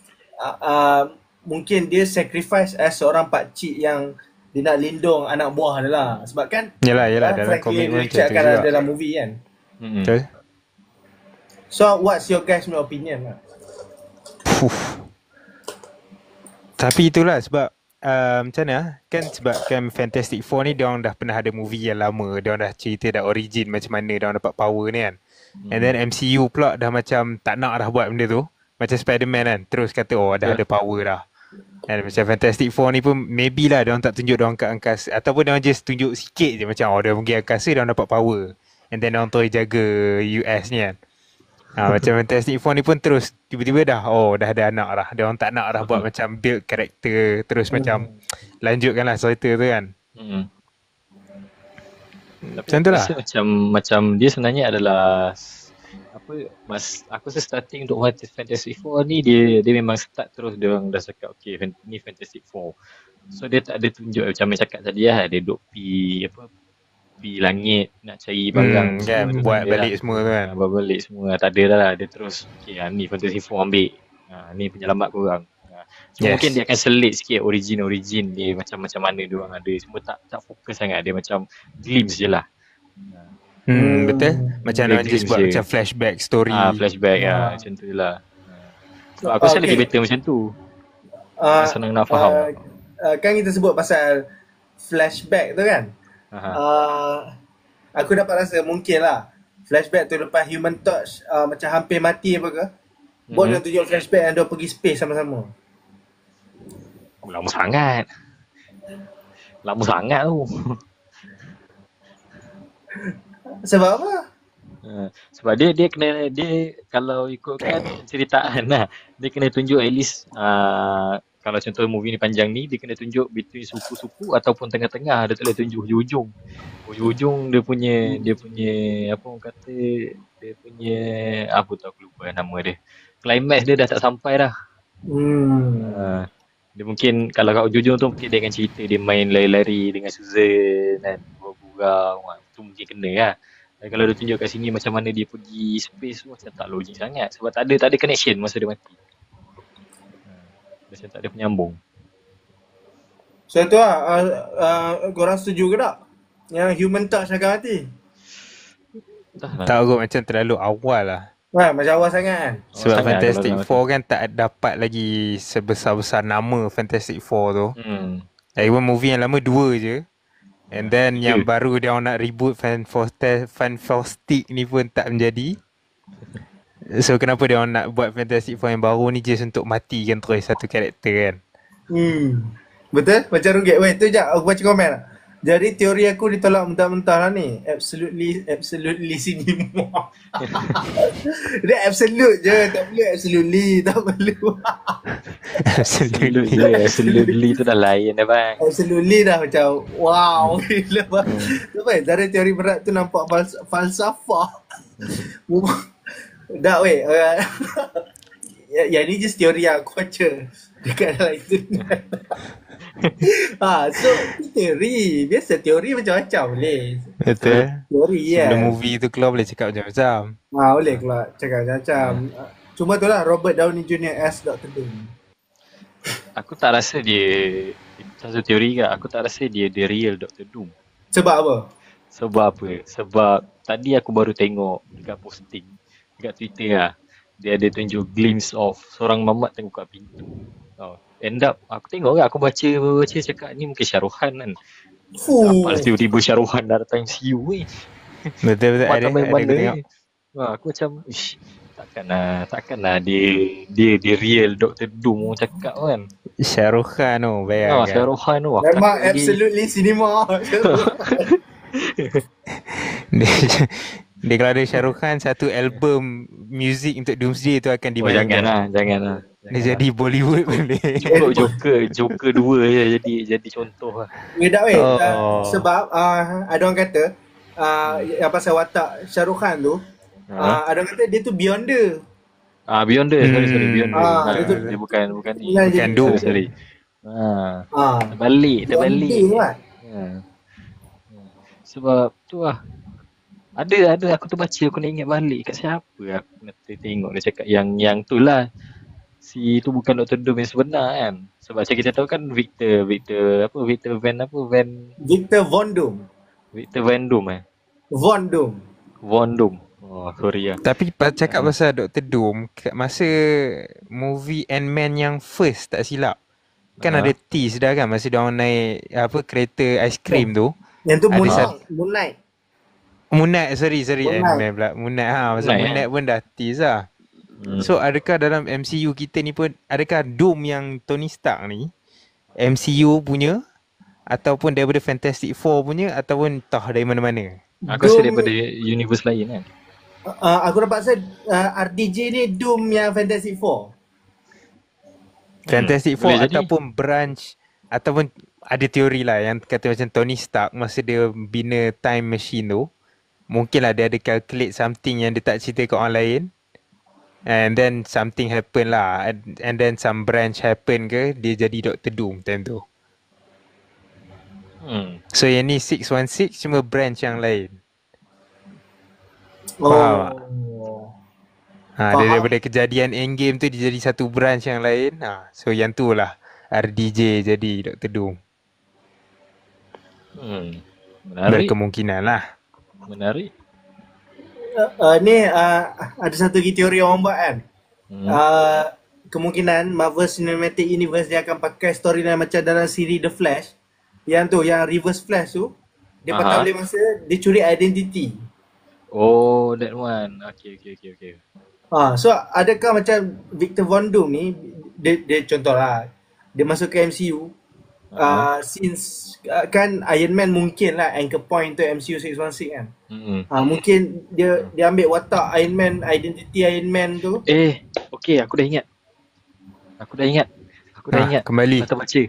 mungkin dia sacrifice as seorang pakcik yang dia nak lindung anak buah dia lah. Sebab kan Yalah dalam komitmen macam tu akan juga. ada dalam movie kan. Betul. So what's your guys' opinion lah? Tapi itulah sebab macam mana kan, sebab kan Fantastic Four ni diorang dah pernah ada movie yang lama, diorang dah cerita dah origin macam mana diorang dapat power ni kan. And then MCU pula dah macam tak nak dah buat benda tu. Macam Spider-Man kan, terus kata dah ada power dah. Dan macam Fantastic Four ni pun maybe lah diorang tak tunjuk diorang kat angkasa, ataupun diorang just tunjuk sikit je macam diorang pergi angkasa diorang dapat power. And then diorang terus jaga US ni kan. Macam Fantastic Four ni pun terus tiba-tiba dah dah ada anak dah. Diorang tak nak dah buat macam build karakter terus macam lanjutkanlah cerita tu kan. Macam tu lah. Macam dia sebenarnya adalah aku rasa starting untuk Fantastic Four ni dia memang start terus dia orang dah cakap okay ni Fantastic Four. So dia tak ada tunjuk macam yang cakap tadi lah, dia duk pi langit nak cari barang kan, buat balik semua tu kan. Buat balik semua tak ada dah lah. Dia terus okay ni Fantastic Four ambil. Ni penyelamat korang. So mungkin dia akan selit sikit origin dia macam mana dia orang ada. Semua tak fokus sangat, dia macam glimpse je lah. Betul. Macam orang just buat macam flashback story. Flashback macam tu lah. So aku rasa lagi better macam tu. Senang nak faham. Kan kita sebut pasal flashback tu kan. Aku dapat rasa mungkin lah flashback tu lepas Human Torch macam hampir mati apa ke, buat dia tunjuk flashback yang dia pergi space sama-sama. Lama sangat tu. Sebab apa? Sebab dia kena, kalau ikutkan ceritaan lah, dia kena tunjuk at least kalau contoh movie ni panjang ni, dia kena tunjuk between suku-suku ataupun tengah-tengah. Dia tak boleh tunjuk hujung-hujung. Dia punya apa orang kata, dia punya apa tu aku lupa nama dia. Climax dia dah tak sampai dah. Dia mungkin kalau kat hujung tu mungkin dia akan cerita dia main lari-lari dengan Susan dan gurau-gurau. Tu mungkin kena lah. Dan kalau dia tunjuk kat sini macam mana dia pergi space tu macam tak logik sangat. Sebab tak ada connection masa dia mati. Macam tak ada penyambung. So tu lah, korang setuju ke tak yang Human Touch akan mati? Tak kot, macam terlalu awal lah. Macam awal sangat kan. Sebab Fantastic Four kan tak dapat lagi sebesar-besar nama Fantastic Four tu. Even movie yang lama 2 je. And then yang baru dia orang nak reboot Fantastic ni pun tak menjadi. So kenapa dia orang nak buat Fantastic Four yang baru ni just untuk matikan terus satu karakter kan. Betul? Macam Ruget. Wait, tu sekejap aku baca komen lah. Jadi teori aku ditolak mentah-mentah lah ni. Absolutely cinema. Dia absolute je. Tak perlu absolutely. Tak perlu. Absolutely tu dah lain dah bang. Absolutely dah macam wow. Tapi dari teori berat tu nampak falsafah. Dah weh. Yang ni just teori yang aku baca dekat dalam internet. So teori. Biasa teori macam-macam boleh. Betul. Teori Sebelum movie tu keluar boleh cakap macam-macam. Boleh keluar cakap macam-macam. Cuma tu lah Robert Downey Jr. as Dr. Doom. Aku tak rasa dia satu teori ke, aku tak rasa dia the real Dr. Doom. Sebab apa? Sebab tadi aku baru tengok dekat posting dekat Twitter lah. Dia ada tunjuk glimpse of seorang mamat tengok kat pintu. end up aku tengok kan, aku baca cakap ni mungkin Syaruhan kan. Fuh. Apa tiba-tiba Syaruhan dah datang MCU ni. Betul Mat ada main aku mana tengok. ni. Aku macam takkanlah dia real Dr. Doom orang cakap kan. Shah Rukh Khan tu bayangkan. Syaruhan tu. Memang absolutely cinema. Dia kalau ada Shah Rukh Khan satu album music untuk Doomsday tu akan dimainkan. Janganlah. Dia jadi Bollywood boleh. Cukup Joker 2 je jadi contoh lah. Sebab ada orang kata yang pasal watak Shah Rukh Khan tu, ada orang kata dia tu Beyonder. Beyonder, sorry Beyonder. Dia bukan ni. Bukan Doom. Sorry. Terbalik. Sebab tu lah. Ada aku tu baca, aku nak ingat balik kat siapa aku nak tengok dia cakap yang tu lah. Si tu bukan Dr. Doom yang sebenar kan. Sebab macam kita tahu kan Victor Von Doom. Von Doom. Oh, sorry lah. Tapi cakap pasal Dr. Doom, masa movie Ant-Man yang first tak silap, kan ada tease dah kan masa dia orang naik kereta aiskrim tu. Yang tu Moon Knight, sorry Ant-Man pula. Moon Knight pun dah tease lah. So adakah dalam MCU kita ni pun, adakah Doom yang Tony Stark ni MCU punya ataupun daripada Fantastic Four punya ataupun dari mana-mana? Aku rasa daripada universe lain kan. Aku dapat rasa RDJ ni Doom yang Fantastic Four. Fantastic Four boleh ataupun branch, ataupun ada teori lah yang kata macam Tony Stark masa dia bina time machine tu, mungkinlah dia ada calculate something yang dia tak cerita ke orang lain, and then something happen lah, and then some branch happen ke, dia jadi Dr. Doom time tu. So yang ni 616 cuma branch yang lain. Faham tak? Dia daripada kejadian Endgame tu dia jadi satu branch yang lain. So yang tu lah RDJ jadi Dr. Doom. Menarik. Berkemungkinan lah. Menarik. Ni ada satu lagi teori orang buat kan. Kemungkinan Marvel Cinematic Universe dia akan pakai storyline macam dalam siri The Flash. Yang tu, yang Reverse Flash tu, dia patah balik masa dia curi identity. Oh, that one. Okay. So adakah macam Victor Von Doom ni, dia contoh lah, dia masuk ke MCU, since kan Iron Man mungkin lah anchor point tu MCU 616 kan. Mungkin dia ambil watak Iron Man, identity Iron Man tu. Okay, aku dah ingat. Kembali. Atau baca.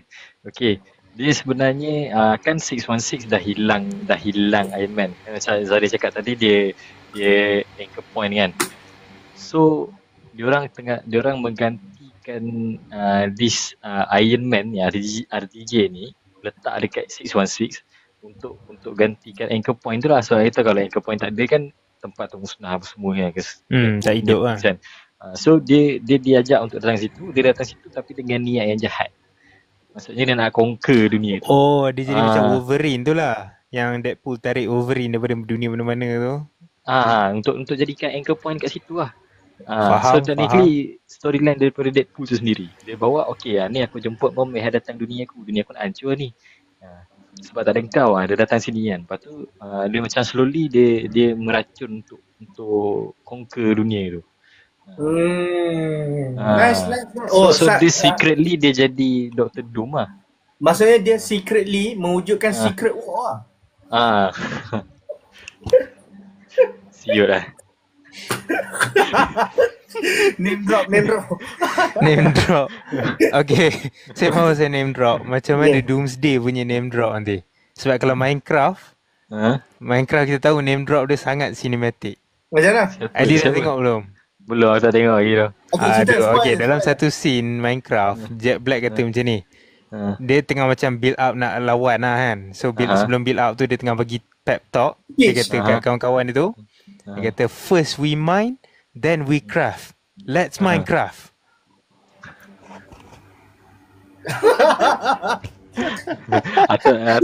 Okay. Dia sebenarnya kan 616 dah hilang Iron Man. Macam Zari cakap tadi, dia anchor point kan. So diorang menggantikan this Iron Man yang RDJ ni letak dekat 616 untuk gantikan anchor point tu lah. So kita kalau anchor point tak ada kan tempat tu musnah apa semua kan. Tak hidup lah. So dia diajak untuk datang situ. Dia datang situ tapi dengan niat yang jahat. Maksudnya dia nak conquer dunia tu. Oh, dia jadi macam Wolverine tu lah. Yang Deadpool tarik Wolverine daripada dunia mana-mana tu. Untuk jadikan anchor point kat situ lah. Faham, so technically storyline daripada Deadpool tu sendiri. Dia bawa ni aku jemput bom yang datang dunia aku nak hancur ni. Sebab tak ada kau dia datang sini kan. Lepas tu dia macam slowly dia meracun untuk conquer dunia tu. Nice. So dia secretly dia jadi Dr. Doom lah. Maksudnya dia secretly mewujudkan secret war lah. Siut lah. Name drop. Okay, saya mahu saya name drop. Macam mana Doomsday punya name drop nanti. Sebab kalau Minecraft kita tahu name drop dia sangat cinematic. Macam mana? Ali dah tengok belum? Belum, aku tak tengok lagi tu. Okay, dalam satu scene Minecraft, Jack Black kata macam ni. Dia tengah macam build up nak lawan lah kan. So sebelum build up tu dia tengah bagi pep talk. Dia kata kat kawan-kawan dia tu, dia kata first we mine, then we craft. Let's Minecraft.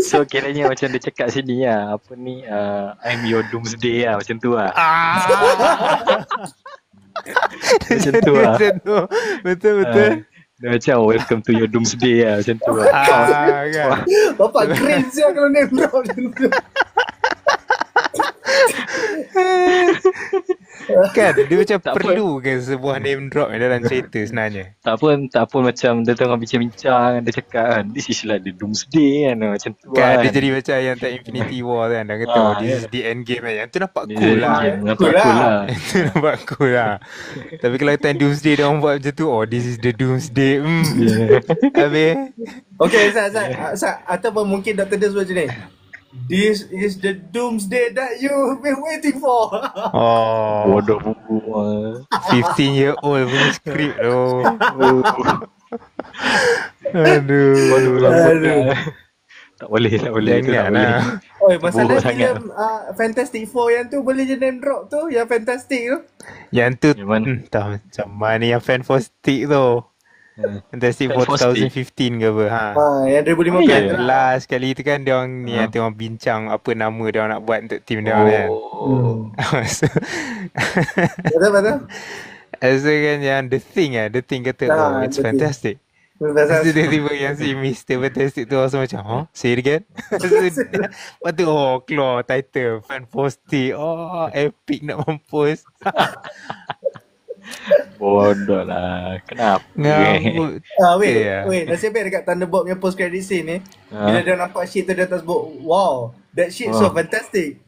So kiranya macam dia cakap sini lah, apa ni, I'm your Doomsday lah, macam tu lah. Macam tu lah. Betul. Dia macam welcome to your doomsday lah, macam tu lah. Kan. Bapak crazy lah kalau name drop macam tu. Kan dia macam Tak perlu ke sebuah name drop dalam cerita sebenarnya. Tak pun macam dia tengah bincang-bincang, dia cakap kan, this is like the doomsday kan, macam tu Kan kan. dia jadi macam yang tak Infinity War kan. Dah kata this is the end game kan. Yang tu nampak Dia cool lah. nampak cool lah. Itu nampak cool lah. Tapi kalau time Doomsday dia orang buat macam tu, oh this is the Doomsday. Habis. Okay, Zat. Ataupun mungkin Dr. Des buat macam ni. This is the doomsday that you've been waiting for. Oh, Bodoh buku. 15-year-old punya skrip tu. Aduh. Aduh. Tak boleh. Itu tak boleh. Janganlah. Oi, masalah Buruk sangat. filem Fantastic Four yang tu boleh je name drop tu, yang Fantastic tu. Yang tu Yang mana? entah macam mana yang Fantastic tu. Fantastic Four Fantastic. 2015 ke apa. Yang 2015 Oh, tu ya. lah. Last kali tu kan dia orang ni yang tengok bincang apa nama dia orang nak buat untuk team dia orang kan. So, Betul. so kan yang The Thing kata oh it's The Thing. fantastic. Lepas tu tiba-tiba yang si Mr. Fantastic tu rasa macam say it again. Lepas tu keluar title Fantastic. Oh epic nak mampus. Bodoh lah. Kenapa? Ngambut. Wait, nasib baik dekat Thunderbolt punya post credit scene ni. Bila dia nampak shit tu dia atas sebut, wow, that shit so fantastic.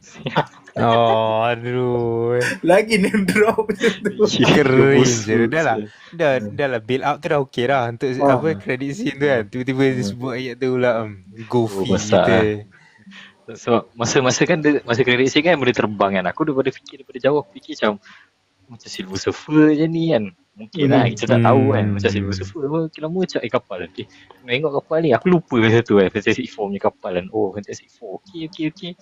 Oh aduh. Lagi name drop macam tu. Keren je. Dah lah build up tu dah okey dah untuk apa credit scene tu kan. Tiba-tiba dia sebut ayat tu pula goofy besar. kita. So masa kan masa credit scene kan boleh terbang kan. Aku daripada jauh aku fikir macam Silver Surfer je ni kan. Mungkin lah kita tak tahu kan. Macam Silver Surfer makin lama macam kapal kan. Tengok kapal ni aku lupa satu kan. Fantastic Four punya kapal kan. Oh Fantastic Four. Okay.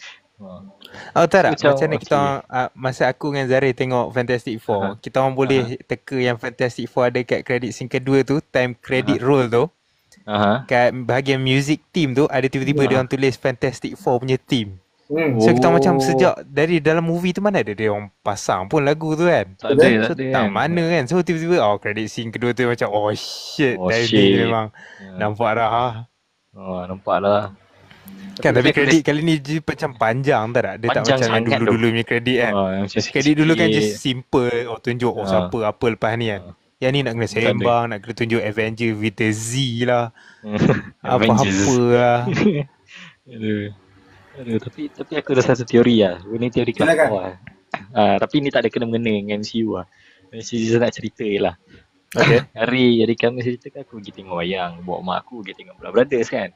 Oh tak Macam mana kita masa aku dengan Zari tengok Fantastic Four, kita orang boleh teka yang Fantastic Four ada kat credit scene kedua tu, time credit roll tu. Kat bahagian music team tu ada tiba-tiba dia orang tulis Fantastic Four punya team. So kita macam sejak dari dalam movie tu mana ada dia orang pasang pun lagu tu kan. Tak ada So tak kan. mana kan. So tiba-tiba credit scene kedua tu macam shit. Dari memang nampak dah. Nampak lah. Kan tapi kredit kali ni je macam panjang tak? Dia tak Panjang macam yang sangat dulu-dulu punya kredit kan. Kredit dulu kan just simple. Tunjuk siapa apa lepas ni kan. Yang ni nak kena sembang, nak kena tunjuk Avenger with the Z lah. Apa-apa lah. Aduh, tapi aku ada satu teori lah. Ini teori kelakar lah. Tapi ni tak ada kena-mengena dengan MCU lah. MCU nak cerita je lah. Okay. Hari kami cerita kan aku pergi tengok wayang. Bawa mak aku pergi tengok Blood Brothers kan.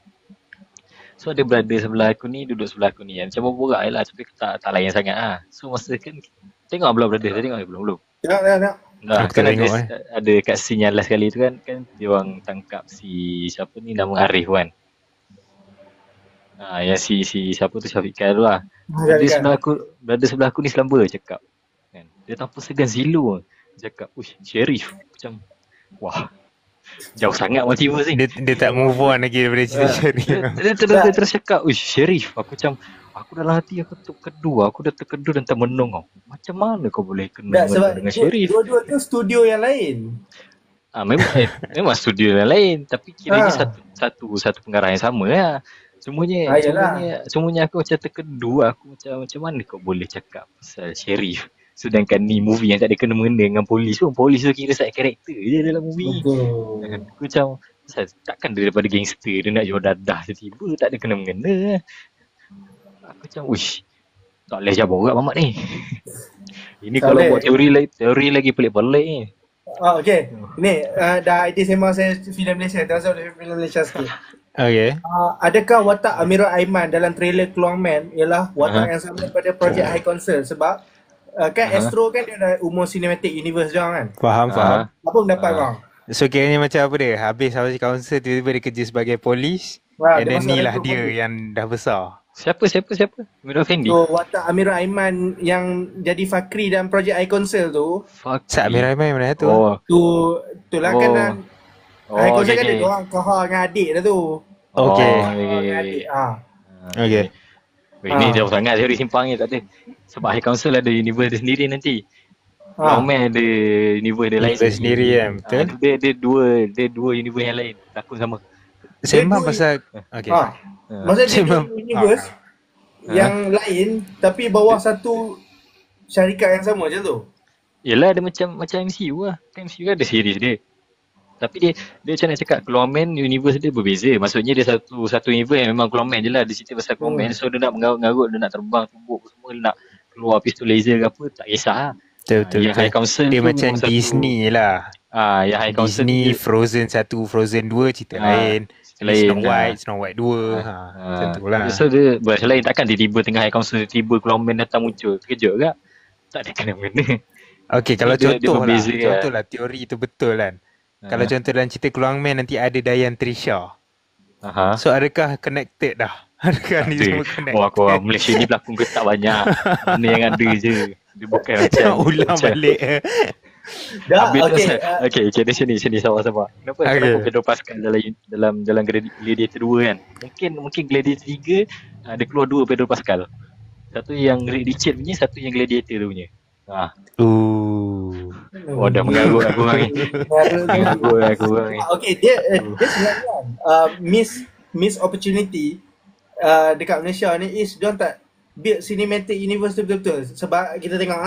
So ada brother sebelah aku ni duduk sebelah aku ni kan. Macam borak je lah. Tapi tak layan sangat lah. So masa kan tengok Blood Brothers. Dah tengok belum? Tengok. Nah, Aku kan tak tengok, ada kat scene yang last kali tu kan dia orang tangkap si siapa ni nama Arif kan. Yang si siapa tu Syafiq Khair tu lah. Brother sebelah aku ni selamba cakap. Kan. Dia tanpa segan silu. Cakap, "Uish, Sheriff." Macam wah. Jauh sangat multiverse ni. Dia tak move on lagi daripada cerita Sherry. Dia terus cakap, "Uish, Sheriff." Aku macam aku dalam hati aku terkedu. Aku dah terkedu dan termenung tau. Macam mana kau boleh kena dengan Sheriff? Dua-dua tu studio yang lain. Memang studio yang lain, tapi kiranya satu pengarah yang sama lah. Semuanya aku macam terkedu. Aku macam mana kau boleh cakap pasal Sheriff sedangkan ni movie yang tak ada kena-mengena dengan polis pun. Polis tu kira side karakter je dalam movie. Aku macam takkan dia daripada gangster dia nak jual dadah tiba-tiba tak ada kena-mengena. Aku macam wish tak boleh jawab orang mamak ni. Ini tak kalau buat teori lagi pelik-pelik ni. Okay. Ni dah idea sembang saya filem Malaysia. Terasa filem Malaysia sikit. Okay. Adakah watak Amirul Aiman dalam trailer Clongman ialah watak yang sama daripada Project High Council? Sebab kan Astro kan dia dah umur cinematic universe dia kan. Faham. Apa pendapat kau? So kiranya macam apa dia? Habis council tiba-tiba dia kerja sebagai polis. And then ni lah dia yang dah besar. Siapa? Amirul Fendi. So watak Amirul Aiman yang jadi Fakri dalam Project High Council tu. Sat Amirul Aiman mana tu? Tu lah kan High Council kan dia orang kahar dengan adik dah tu. Okay. Okay. Ini jauh sangat teori simpang ni tak ada. Sebab High Council ada universe dia sendiri nanti. Clawman ada universe dia lain. Universe sendiri kan, betul? Dia dua universe yang lain. Takut sama. Sembang pasal okay. Maksudnya dia universe yang lain tapi bawah satu syarikat yang sama macam tu. Yelah, dia macam MCU lah. Kan MCU kan ada series dia. Tapi dia macam nak cakap, Clawman universe dia berbeza. Maksudnya dia satu universe yang memang Clawman je lah. Dia cerita pasal Clawman. So dia nak mengarut-ngarut, dia nak terbang tumbuk semua, dia nak keluar pistol laser ke apa, tak kisah lah. Betul. Yang High Council dia tu macam Disney lah. Yang High Council Disney, tu Frozen 1, Frozen 2 cerita lain. Snow White 2 macam tu lah. So dia bahasa lain, takkan tiba-tiba tengah High Council tiba Clawman datang muncul. Terkejut tak? Tak ada kena-mena. Okay, kalau dia contoh lah teori tu betul kan. Kalau contoh dalam cerita Clawman nanti ada Dian Trisha. So adakah connected dah? Adakah ni semua connected? Aku Malaysia ni pelakon ketak banyak. Mana yang ada je. Dia bukan macam ulang balik. Okay, di sini sabar. Kenapa Pedro Pascal dalam Gladiator 2 kan? Mungkin Gladiator 3 dia keluar 2 Pedro Pascal. Satu yang Red Richard punya, satu yang Gladiator tu punya. Dah mengarut aku orang ni. Okay, dia sebenarnya miss opportunity dekat Malaysia ni is diorang tak build cinematic universe tu betul-betul. Sebab kita tengok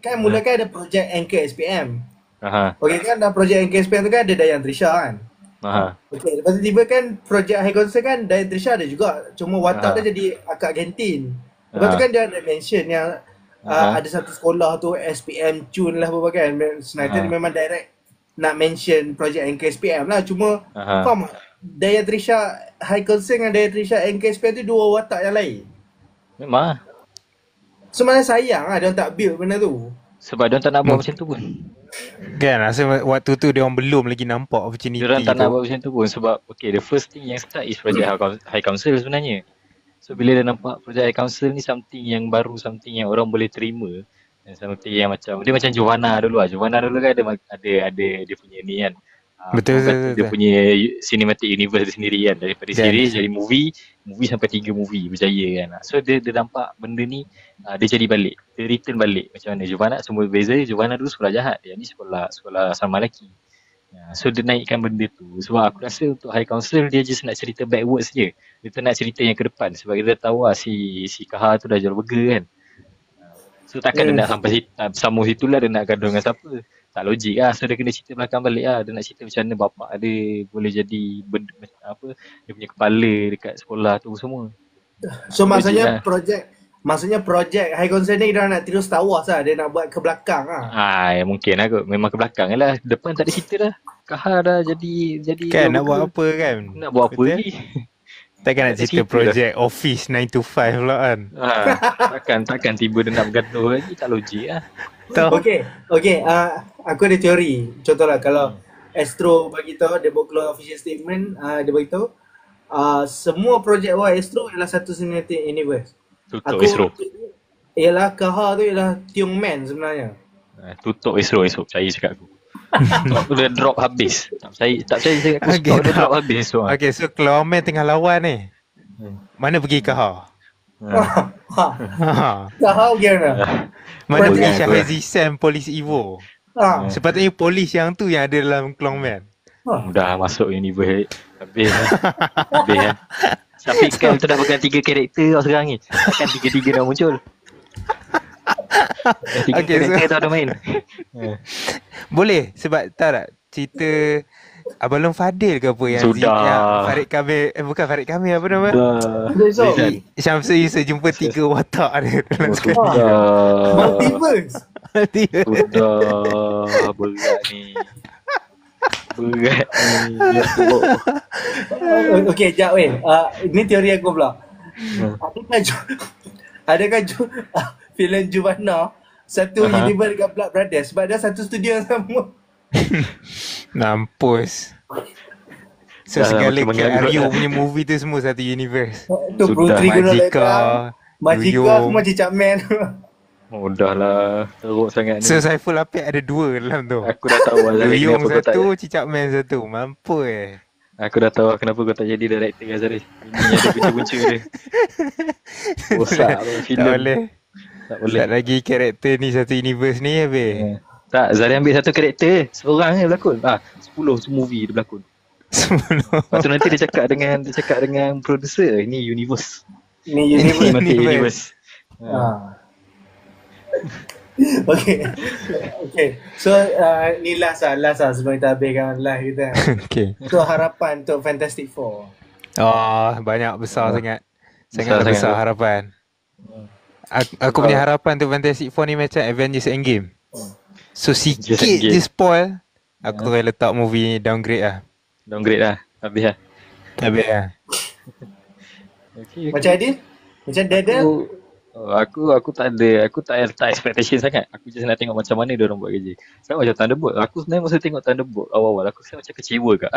kan mulakan ada projek Anchor SPM. Okay kan, dalam projek Anchor SPM tu kan ada Dian Trisha kan. Okay, lepas tu tiba kan projek High Council kan Dian Trisha ada juga. Cuma watak dia jadi akak Gentin. Lepas tu kan dia ada mention yang ada satu sekolah tu SPM Cun lah apa kan. Sebenarnya memang direct nak mention projek Anchor SPM lah. Cuma faham Dian Trisha High Council dengan Dian Trisha Anchor SPM tu dua watak yang lain. Memang. Sebenarnya sayang lah dia tak build benda tu. Sebab dia tak nak buat macam tu pun. Kan rasa waktu tu dia orang belum lagi nampak opportunity tu. Dia tak nak buat macam tu pun sebab okay, the first thing yang start is project High Council sebenarnya. So bila dia nampak project High Council ni something yang baru, something yang orang boleh terima, dan something yang macam dia macam Giovanna dulu lah. Giovanna dulu kan ada dia punya ni kan. Betul. Dia punya cinematic universe dia sendiri kan. Daripada series jadi movie sampai 3 movie berjaya kan. So dia nampak benda ni dia jadi balik. Dia return balik. Macam mana Giovanna semua berbeza. Giovanna dulu sekolah jahat. Yang ni sekolah sama lelaki. So dia naikkan benda tu. Sebab aku rasa untuk High Council dia just nak cerita backwards je. Dia tak nak cerita yang ke depan. Sebab kita tahu lah si Kaha tu dah jual burger kan. So takkan dia nak sampai sambung situ lah dia nak gaduh dengan siapa. Tak logik lah. So dia kena cerita belakang balik lah. Dia nak cerita macam mana bapak dia boleh jadi benda, dia punya kepala dekat sekolah tu semua. So maksudnya projek High Council ni dia nak tiru Star Wars lah. Dia nak buat ke belakang lah. Ya mungkin lah kot. Memang ke belakang lah. Depan tak ada cerita dah. Kaha dah jadi kan nak buat apa kan? Nak buat apa lagi? Takkan nak cerita projek Office 9 to 5 pula kan. Takkan tiba dia nak bergaduh lagi. Tak logik lah. Okay, aku ada teori. Contohlah kalau Astro bagi tahu dia buat keluar official statement, dia bagi tahu semua projek Astro ialah satu cinematic universe. Tutup Astro. Ialah Kaha tu ialah Tiong Man sebenarnya. Tutup Astro percaya cakap aku. Aku dah drop habis. Tak percaya cakap aku stop dia drop habis. Okay, so Clawman tengah lawan ni. Mana pergi Kaha? Kaha gimana? Mana pergi Shahrizi Sam Polis Evo? Sepatutnya polis yang tu yang ada dalam Clawman. Dah masuk universe habis lah. Tapi kan tu dah pegang 3 karakter sekarang ni. Takkan 3-3 dah muncul. 3 karakter tu ada main. Boleh sebab tahu tak cerita Abang Long Fadil ke apa yang Farid Kamil bukan Farid Kamil apa nama? Syamsul Yusof jumpa 3 watak dia dalam sekali. Multiverse. Sudah berat ni. Okay, sekejap weh. Ini teori aku pula. Adakah filem Giovanna satu universe dengan Blood Brothers sebab dia satu studio yang sama. Mampus. So segala Rio punya movie tu semua satu universe. Tu Putri Majika semua Cicak Man. Dah lah, teruk sangat ni. So Saiful Apek ada 2 dalam tu. Aku dah tahu Riung satu, Cicak Man satu. Mampus Aku dah tahu kenapa kau tak jadi director Azhari. Ini ada punca-punca dia. Bosak filem. Tak boleh. Tak boleh. Start lagi karakter ni satu universe ni habis. Tak, Zari ambil satu karakter, seorang je berlakon. 10 movie dia berlakon. Lepas tu nanti dia cakap dengan producer, ini universe. Ni universe. Universe. Okay. So ni last lah sebelum kita habiskan live kita. Okay. So harapan untuk Fantastic Four. Banyak besar sangat. Besar Sangat besar sangat. harapan. Aku punya harapan tu Fantastic Four ni macam Avengers Endgame. So sikit Endgame. je spoil, aku terus letak movie ni downgrade lah. Downgrade lah. Habis lah. Habis lah. Okay. Macam Adil? Macam Daredevil? Aku tak ada expectation sangat. Aku just nak tengok macam mana dia orang buat kerja. Sama macam Thunderbolt. Aku sebenarnya masa tengok Thunderbolt awal-awal aku rasa macam kecewa ke.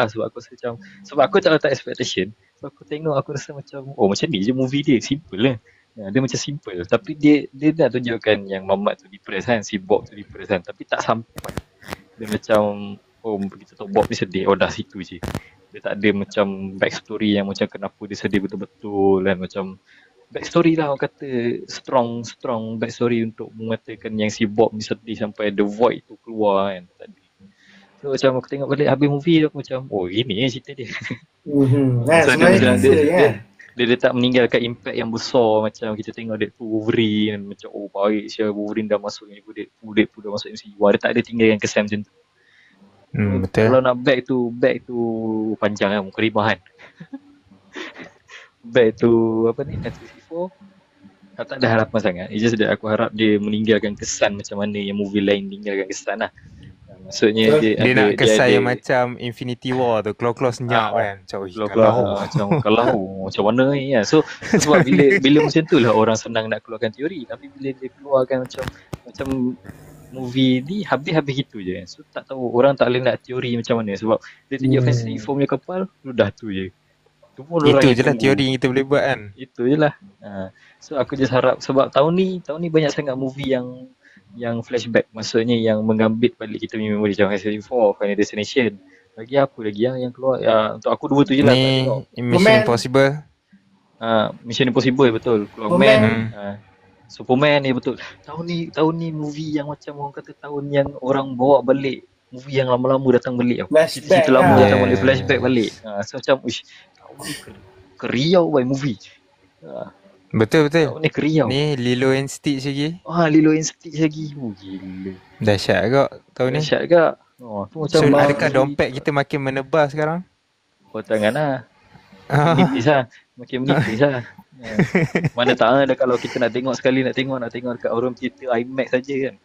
Sebab aku tak letak expectation. So aku tengok aku rasa macam macam ni je movie dia. Simple lah. Dia macam simple. Tapi dia nak tunjukkan yang Mamat tu depressed kan. Si Bob tu depressed kan. Tapi tak sampai. Dia macam kita tahu Bob ni sedih. Dah situ je. Dia tak ada macam backstory yang macam kenapa dia sedih betul-betul kan. Macam backstory lah orang kata strong backstory untuk mengatakan yang si Bob ni sedih sampai the void tu keluar kan. Tak ada. So macam aku tengok balik habis movie aku macam ini cerita dia. Sebenarnya dia tak meninggalkan impact yang besar macam kita tengok Deadpool Wolverine macam baik siapa Wolverine dah masuk ni Deadpool dah masuk MCU. Dia tak ada tinggalkan kesan macam tu. Betul. Kalau nak back tu panjang kan mukrimah kan. Back to Fantastic Four tak ada harapan sangat. It's just that aku harap dia meninggalkan kesan macam mana yang movie lain meninggalkan kesan lah. Maksudnya dia nak kesan yang macam Infinity War tu, claw senyap kan. Macam mana ni kan. So sebab bila macam tu lah orang senang nak keluarkan teori. Tapi bila dia keluarkan macam movie ni habis gitu je kan. So tak tahu orang tak boleh nak teori macam mana. Sebab dia tunjuk Fantastic Four punya kepal dah tu je. Itu je lah teori yang kita boleh buat kan. Itu je lah. So aku just harap sebab tahun ni banyak sangat movie yang flashback. Maksudnya yang mengambil balik kita punya memori macam Fantastic Four, Final Destination. Lagi apa lagi yang keluar? Untuk aku dua tu je lah. Ni Mission Impossible. Mission Impossible betul. Superman. Superman ni betul. Tahun ni movie yang macam orang kata tahun yang orang bawa balik movie yang lama-lama datang balik. Cerita lama datang balik, flashback balik. So macam keriau by movie. Betul. Ni keriau. Ni Lilo and Stitch lagi. Lilo and Stitch lagi. Gila. Dahsyat agak tahun ni. Dahsyat agak. Tu macam so adakah dompet kita makin menebal sekarang? Janganlah. Menipis lah. Makin menipis lah. Mana tak ada kalau kita nak tengok sekali nak tengok dekat Aurum Theatre IMAX saja kan.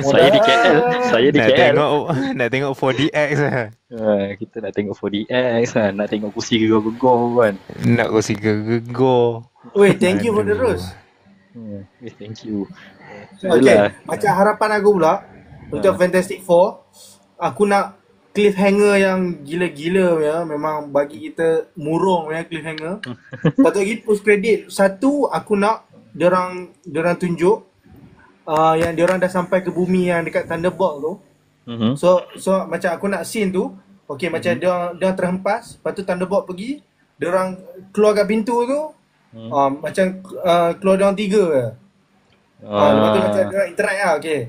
Saya di KL. Nak tengok 4DX lah. Kita nak tengok 4DX lah. Nak tengok kursi gegor-gegor kan. Nak kursi gegor. Thank you for the rose. Thank you. Okay, macam harapan aku pula untuk Fantastic Four, aku nak cliffhanger yang gila-gila ya. Memang bagi kita murung ya cliffhanger. Satu lagi post credit. Satu aku nak diorang tunjuk yang diorang dah sampai ke bumi yang dekat Thunderbolt tu. So macam aku nak scene tu. Okay, macam diorang terhempas, lepas tu Thunderbolt pergi, diorang keluar kat pintu tu. Macam keluar diorang tiga ke. Lepas tu macam diorang interact lah. Okay,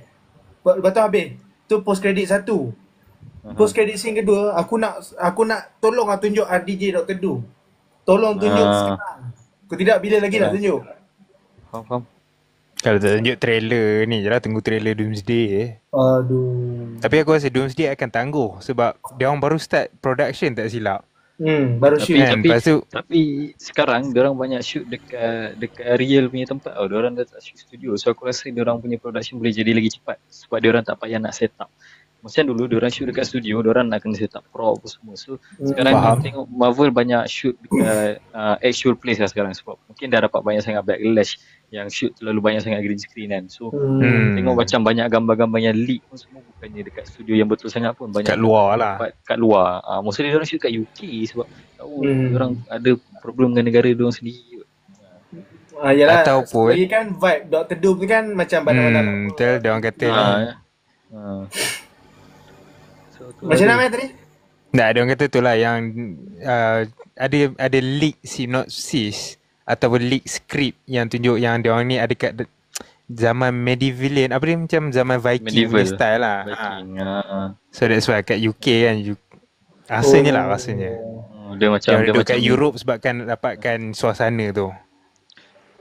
lepas tu habis. Tu post credit satu. Post credit scene kedua, aku nak tolong tunjuk RDJ Dr. Doom. Tolong tunjuk sekarang. Kalau tidak bila lagi nak tunjuk? Faham. Kalau tak tunjuk trailer ni je lah, tunggu trailer Doomsday. Aduh. Tapi aku rasa Doomsday akan tangguh sebab dia orang baru start production tak silap. Baru shoot. Tapi sekarang diorang banyak shoot dekat real punya tempat. Diorang dah tak shoot studio. So aku rasa diorang punya production boleh jadi lagi cepat sebab diorang tak payah nak set up. Macam dulu diorang shoot dekat studio, diorang nak kena set up prop semua. So sekarang kita tengok Marvel banyak shoot dekat actual place lah sekarang sebab mungkin dah dapat banyak sangat backlash yang shoot terlalu banyak sangat green screen kan. So tengok macam banyak gambar-gambar yang leak pun semua bukannya dekat studio yang betul sangat pun, banyak kat luar lah. Kat luar. Mostly diorang shoot kat UK sebab tahu diorang ada problem dengan negara diorang sendiri. Yalah, ataupun lagi kan vibe Dr. Doom ni kan macam bandar-bandar. Betul, diorang kata macam mana tadi? Tak, diorang kata tu lah yang ada leak synopsis ataupun leak script yang tunjuk yang dia orang ni ada kat zaman Medievalian, apa dia, macam zaman Viking punya style lah. Viking. So that's why kat UK kan rasanya lah rasanya. Dia macam dia macam kat Europe sebabkan dapatkan suasana tu.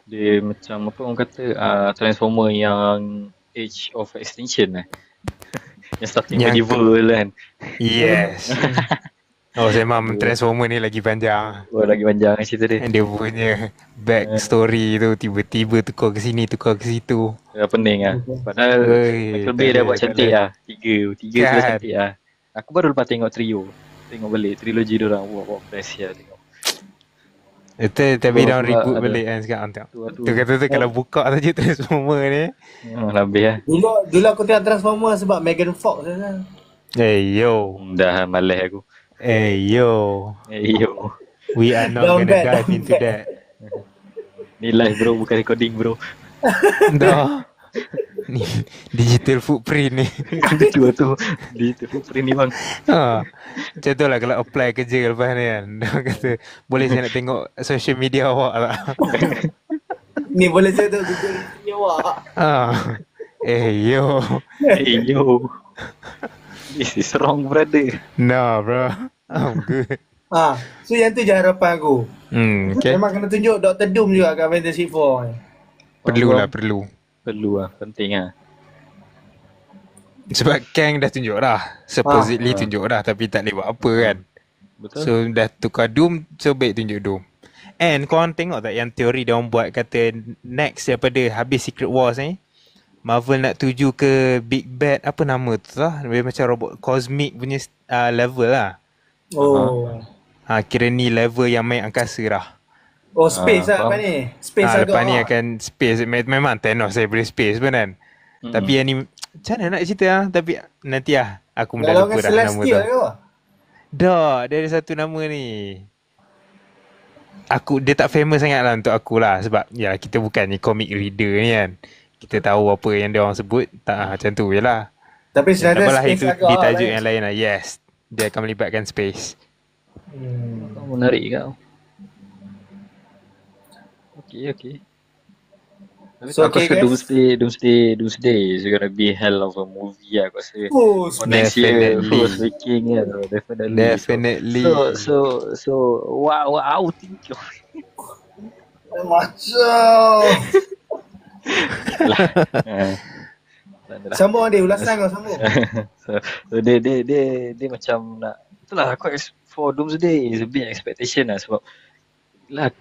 Dia macam apa orang kata Transformer yang Age of Extinction yang starting medieval kan. Yes. Memang Transformer ni lagi panjang. Lagi panjang cerita dia. Dia punya back story tu tiba-tiba tukar ke sini, tukar ke situ. Pening lah. Padahal Michael Bay dah buat cantik lah. Tiga kan. Sudah cantik lah. Aku baru lepas tengok trio. Tengok balik trilogi diorang. Wah best lah tengok. Itu tapi dah reboot balik kan sekarang tengok. Tu kata tu kalau buka saja Transformer ni. Lebih lah. Dulu aku tengok Transformer sebab Megan Fox kan. Yo. Dah malas aku. Yo. We are not gonna dive into that. Ni live bro, bukan recording bro. Dah. Ni digital footprint ni. tu digital footprint ni bang. Macam tu lah kalau apply kerja lepas ni kan. Dia kata boleh saya nak tengok social media awak lah. Ni boleh saya tengok social media awak. Yo. This is wrong brother. No bro, I'm good. So yang tu je harapan aku. Okay. Memang kena tunjuk Dr. Doom juga kat Fantasy 4 ni. Perlu lah, penting lah. Sebab Kang dah tunjuk dah. Supposedly tunjuk dah tapi tak boleh buat apa kan. Betul. So dah tukar Doom, so baik tunjuk Doom. And korang tengok tak yang teori dia orang buat kata next daripada habis Secret Wars ni, Marvel nak tuju ke Big Bad, apa nama tu lah, dia macam robot cosmic punya level lah. Kira ni level yang main angkasa dah. Space lah lepas ni. Space lepas ni akan space. Memang Thanos saya boleh space pun kan. Tapi yang ni macam mana nak cerita lah. Tapi nanti lah aku dah lupa dah nama tu. Dah, dia ada satu nama ni. Dia tak famous sangat lah untuk aku lah. Sebab ya kita bukan ni comic reader ni kan. Kita tahu apa yang dia orang sebut. Tak macam tu je lah. Tapi sebenarnya space itu agak ditajuk yang lain lah. Yes, dia akan melibatkan space. Menarik kau. Okay. So, aku rasa Doomsday is gonna be hell of a movie lah aku rasa. Next year first weekend kan. Definitely. So wow think you. Macam sambung dia ulasan kau sambung. So dia macam nak itulah aku for Doomsday is a big expectation lah sebab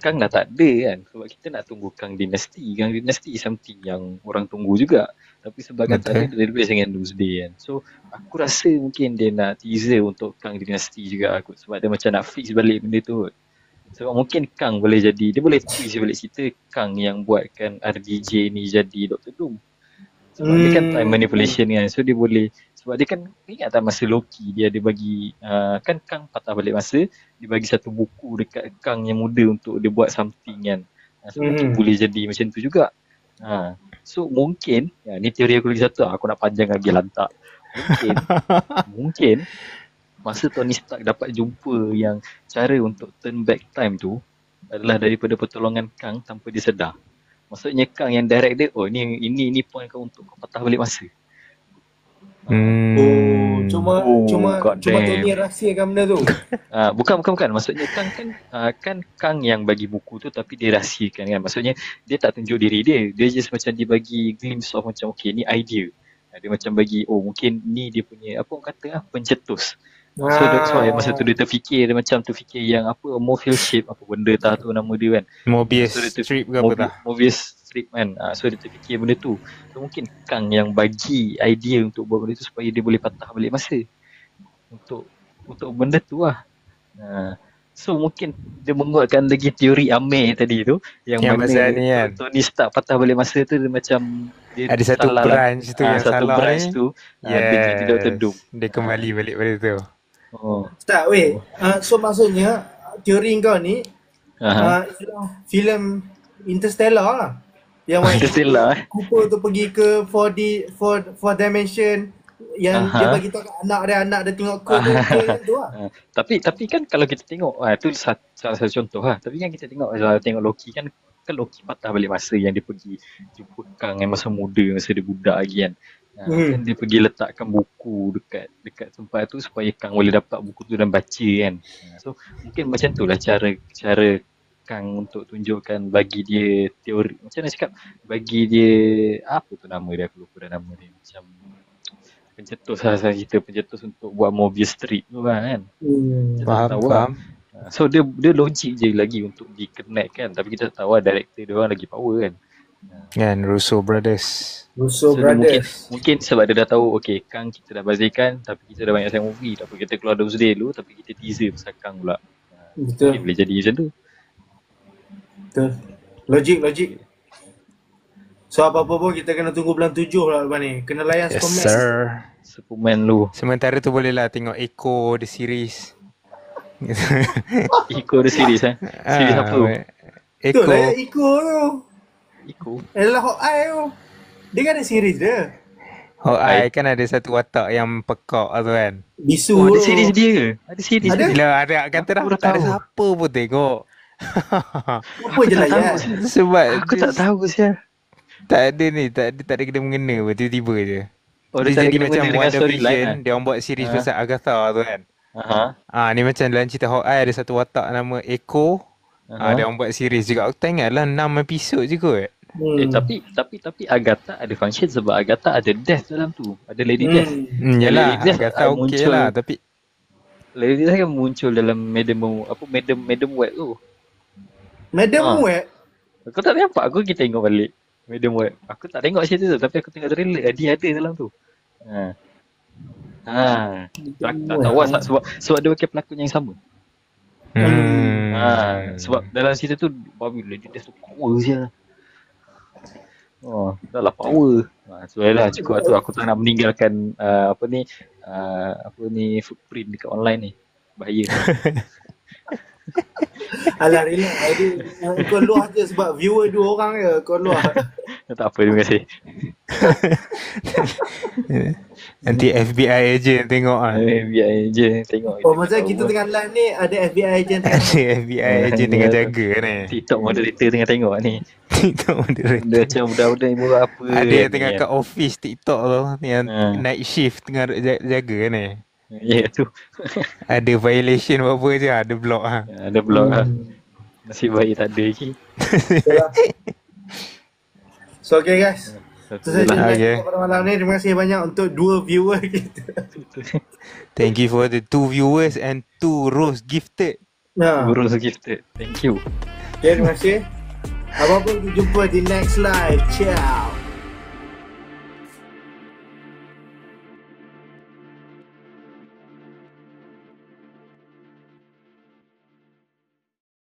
Kang dah tak ada kan. Sebab kita nak tunggu Kang Dynasty. Kang Dynasty something yang orang tunggu juga. Tapi sebab kan tak ada, dia lebih dengan Doomsday kan. So aku rasa mungkin dia nak teaser untuk Kang Dynasty juga aku. Sebab dia macam nak fix balik benda tu. Sebab mungkin Kang boleh jadi, dia boleh twist balik cerita Kang yang buatkan RDJ ni jadi Dr. Doom. Sebab dia kan time manipulation kan. So dia boleh, sebab dia kan ingat tak masa Loki dia ada bagi kan Kang patah balik masa, dia bagi satu buku dekat Kang yang muda untuk dia buat something kan. So mungkin boleh jadi macam tu juga. So mungkin ni teori aku lagi satu, aku nak panjang lagi lantak. Mungkin masa Tony Stark dapat jumpa yang cara untuk turn back time tu adalah daripada pertolongan Kang tanpa dia sedar. Maksudnya Kang yang direct dia, ini point kau untuk kau patah balik masa. Cuma Tony rahsiakan benda tu. Bukan. Maksudnya kan Kang yang bagi buku tu tapi dia rahsiakan kan. Maksudnya dia tak tunjuk diri dia. Dia just macam dia bagi glimpse of macam okay ni idea. Dia macam bagi mungkin ni dia punya apa orang kata pencetus. So that's why masa tu dia terfikir yang apa Morpheus shape apa benda tak tu nama dia kan. Mobius strip ke apa tak? Mobius strip kan. So dia terfikir benda tu. So mungkin Kang yang bagi idea untuk buat benda tu supaya dia boleh patah balik masa. Untuk benda tu lah. So mungkin dia menguatkan lagi teori Amir tadi tu yang mana ni kan. Tony Stark patah balik masa tu dia macam dia ada satu branch tu yang satu salah branch tu dia jadi Dr. Doom. Dia kembali balik pada tu. Start so maksudnya teori kau ni filem Interstellar lah. Yang Interstellar Cooper tu pergi ke 4 dimension Yang dia bagi tahu kat anak dia tengok kod tu, okay, tu lah. Tapi kan kalau kita tengok, tu salah satu contoh lah. Tapi kan kita tengok Loki kan Loki patah balik masa yang dia pergi jumpa Kang yang masa muda, masa dia budak lagi kan. Kan dia pergi letakkan buku dekat tempat tu supaya Kang boleh dapat buku tu dan baca kan. So mungkin macam tu lah cara Kang untuk tunjukkan, bagi dia teori, macam mana cakap, bagi dia apa tu nama dia, aku lupa dah nama dia, macam pencetus lah kita, pencetus untuk buat movie strip tu kan. Faham. So dia logik je lagi untuk di-connect kan, tapi kita tahu lah director dia orang lagi power kan. Kan, Russo Brothers. Mungkin sebab dia dah tahu, okay, Kang kita dah bazirkan, tapi kita dah banyak sayang movie, tak apa kita keluar Doomsday dulu, tapi kita teaser pasal Kang pula. Betul. Boleh jadi macam tu. Betul. Logik. So apa-apa pun kita kena tunggu bulan 7 lah lepas ni. Kena layan Yes sir. Superman lu. Sementara tu boleh lah tengok Echo the series. Echo the series Series apa tu? Echo. Betul lah Echo tu. Echo? Adalah Hawkeye tu. Dia kan ada series dia. Hawkeye kan ada satu watak yang pekak tu kan. Bisu ada series dia ke? Ada series Ada? dia? Bila ada kata dah tak ada siapa pun tengok. Apa je lah ya. Sebab Aku tak tahu siapa. tak ada kena mengena pun, tiba-tiba je. Oh, dia dia jadi kena macam mengena dengan storyline WandaVision, dia orang buat series pasal Agatha tu kan. Ni macam dalam cerita Hawkeye ada satu watak nama Echo. Dia orang buat series juga. Aku tak ingat lah 6 episod je kot. Tapi Agatha ada function sebab Agatha ada Death dalam tu. Ada Lady Death. Yalah, Lady Death Agatha okey lah tapi Lady Death kan muncul dalam Madam Web tu. Madam Web? Aku tak nampak, aku pergi tengok balik Madam Web. Aku tak tengok cerita tu, tapi aku tengok trailer, dia ada dalam tu. Tak tahu lah sebab dia pakai pelakon yang sama. Sebab dalam cerita tu babi Lady Death tu power je. Dah lah power. So lah cukup tu, aku tak nak meninggalkan footprint dekat online ni. Bahaya. Alah relax. Kau luah je sebab viewer 2 orang je. Kau luah. Tak apa, terima kasih. nanti FBI agent tengok FBI agent tengok. Masa kita tengah live ni ada FBI agent tengah. Ada FBI agent tengah jaga ni. TikTok moderator tengah tengok ni. TikTok moderator. Dia macam budak-budak ni buat apa. Ada yang tengah kat office TikTok tu, yang night shift tengah jaga ni. Ya tu. Ada violation apa je, ada block Ada block Nasib baik tak ada lagi. So okay guys. Itu saja Okay. pada malam ni. Terima kasih banyak untuk 2 viewer kita. Thank you for the 2 viewers and 2 rose gifted. Burung gifted. Thank you. Okay, terima kasih. Apa-apa kita jumpa di next live. Ciao.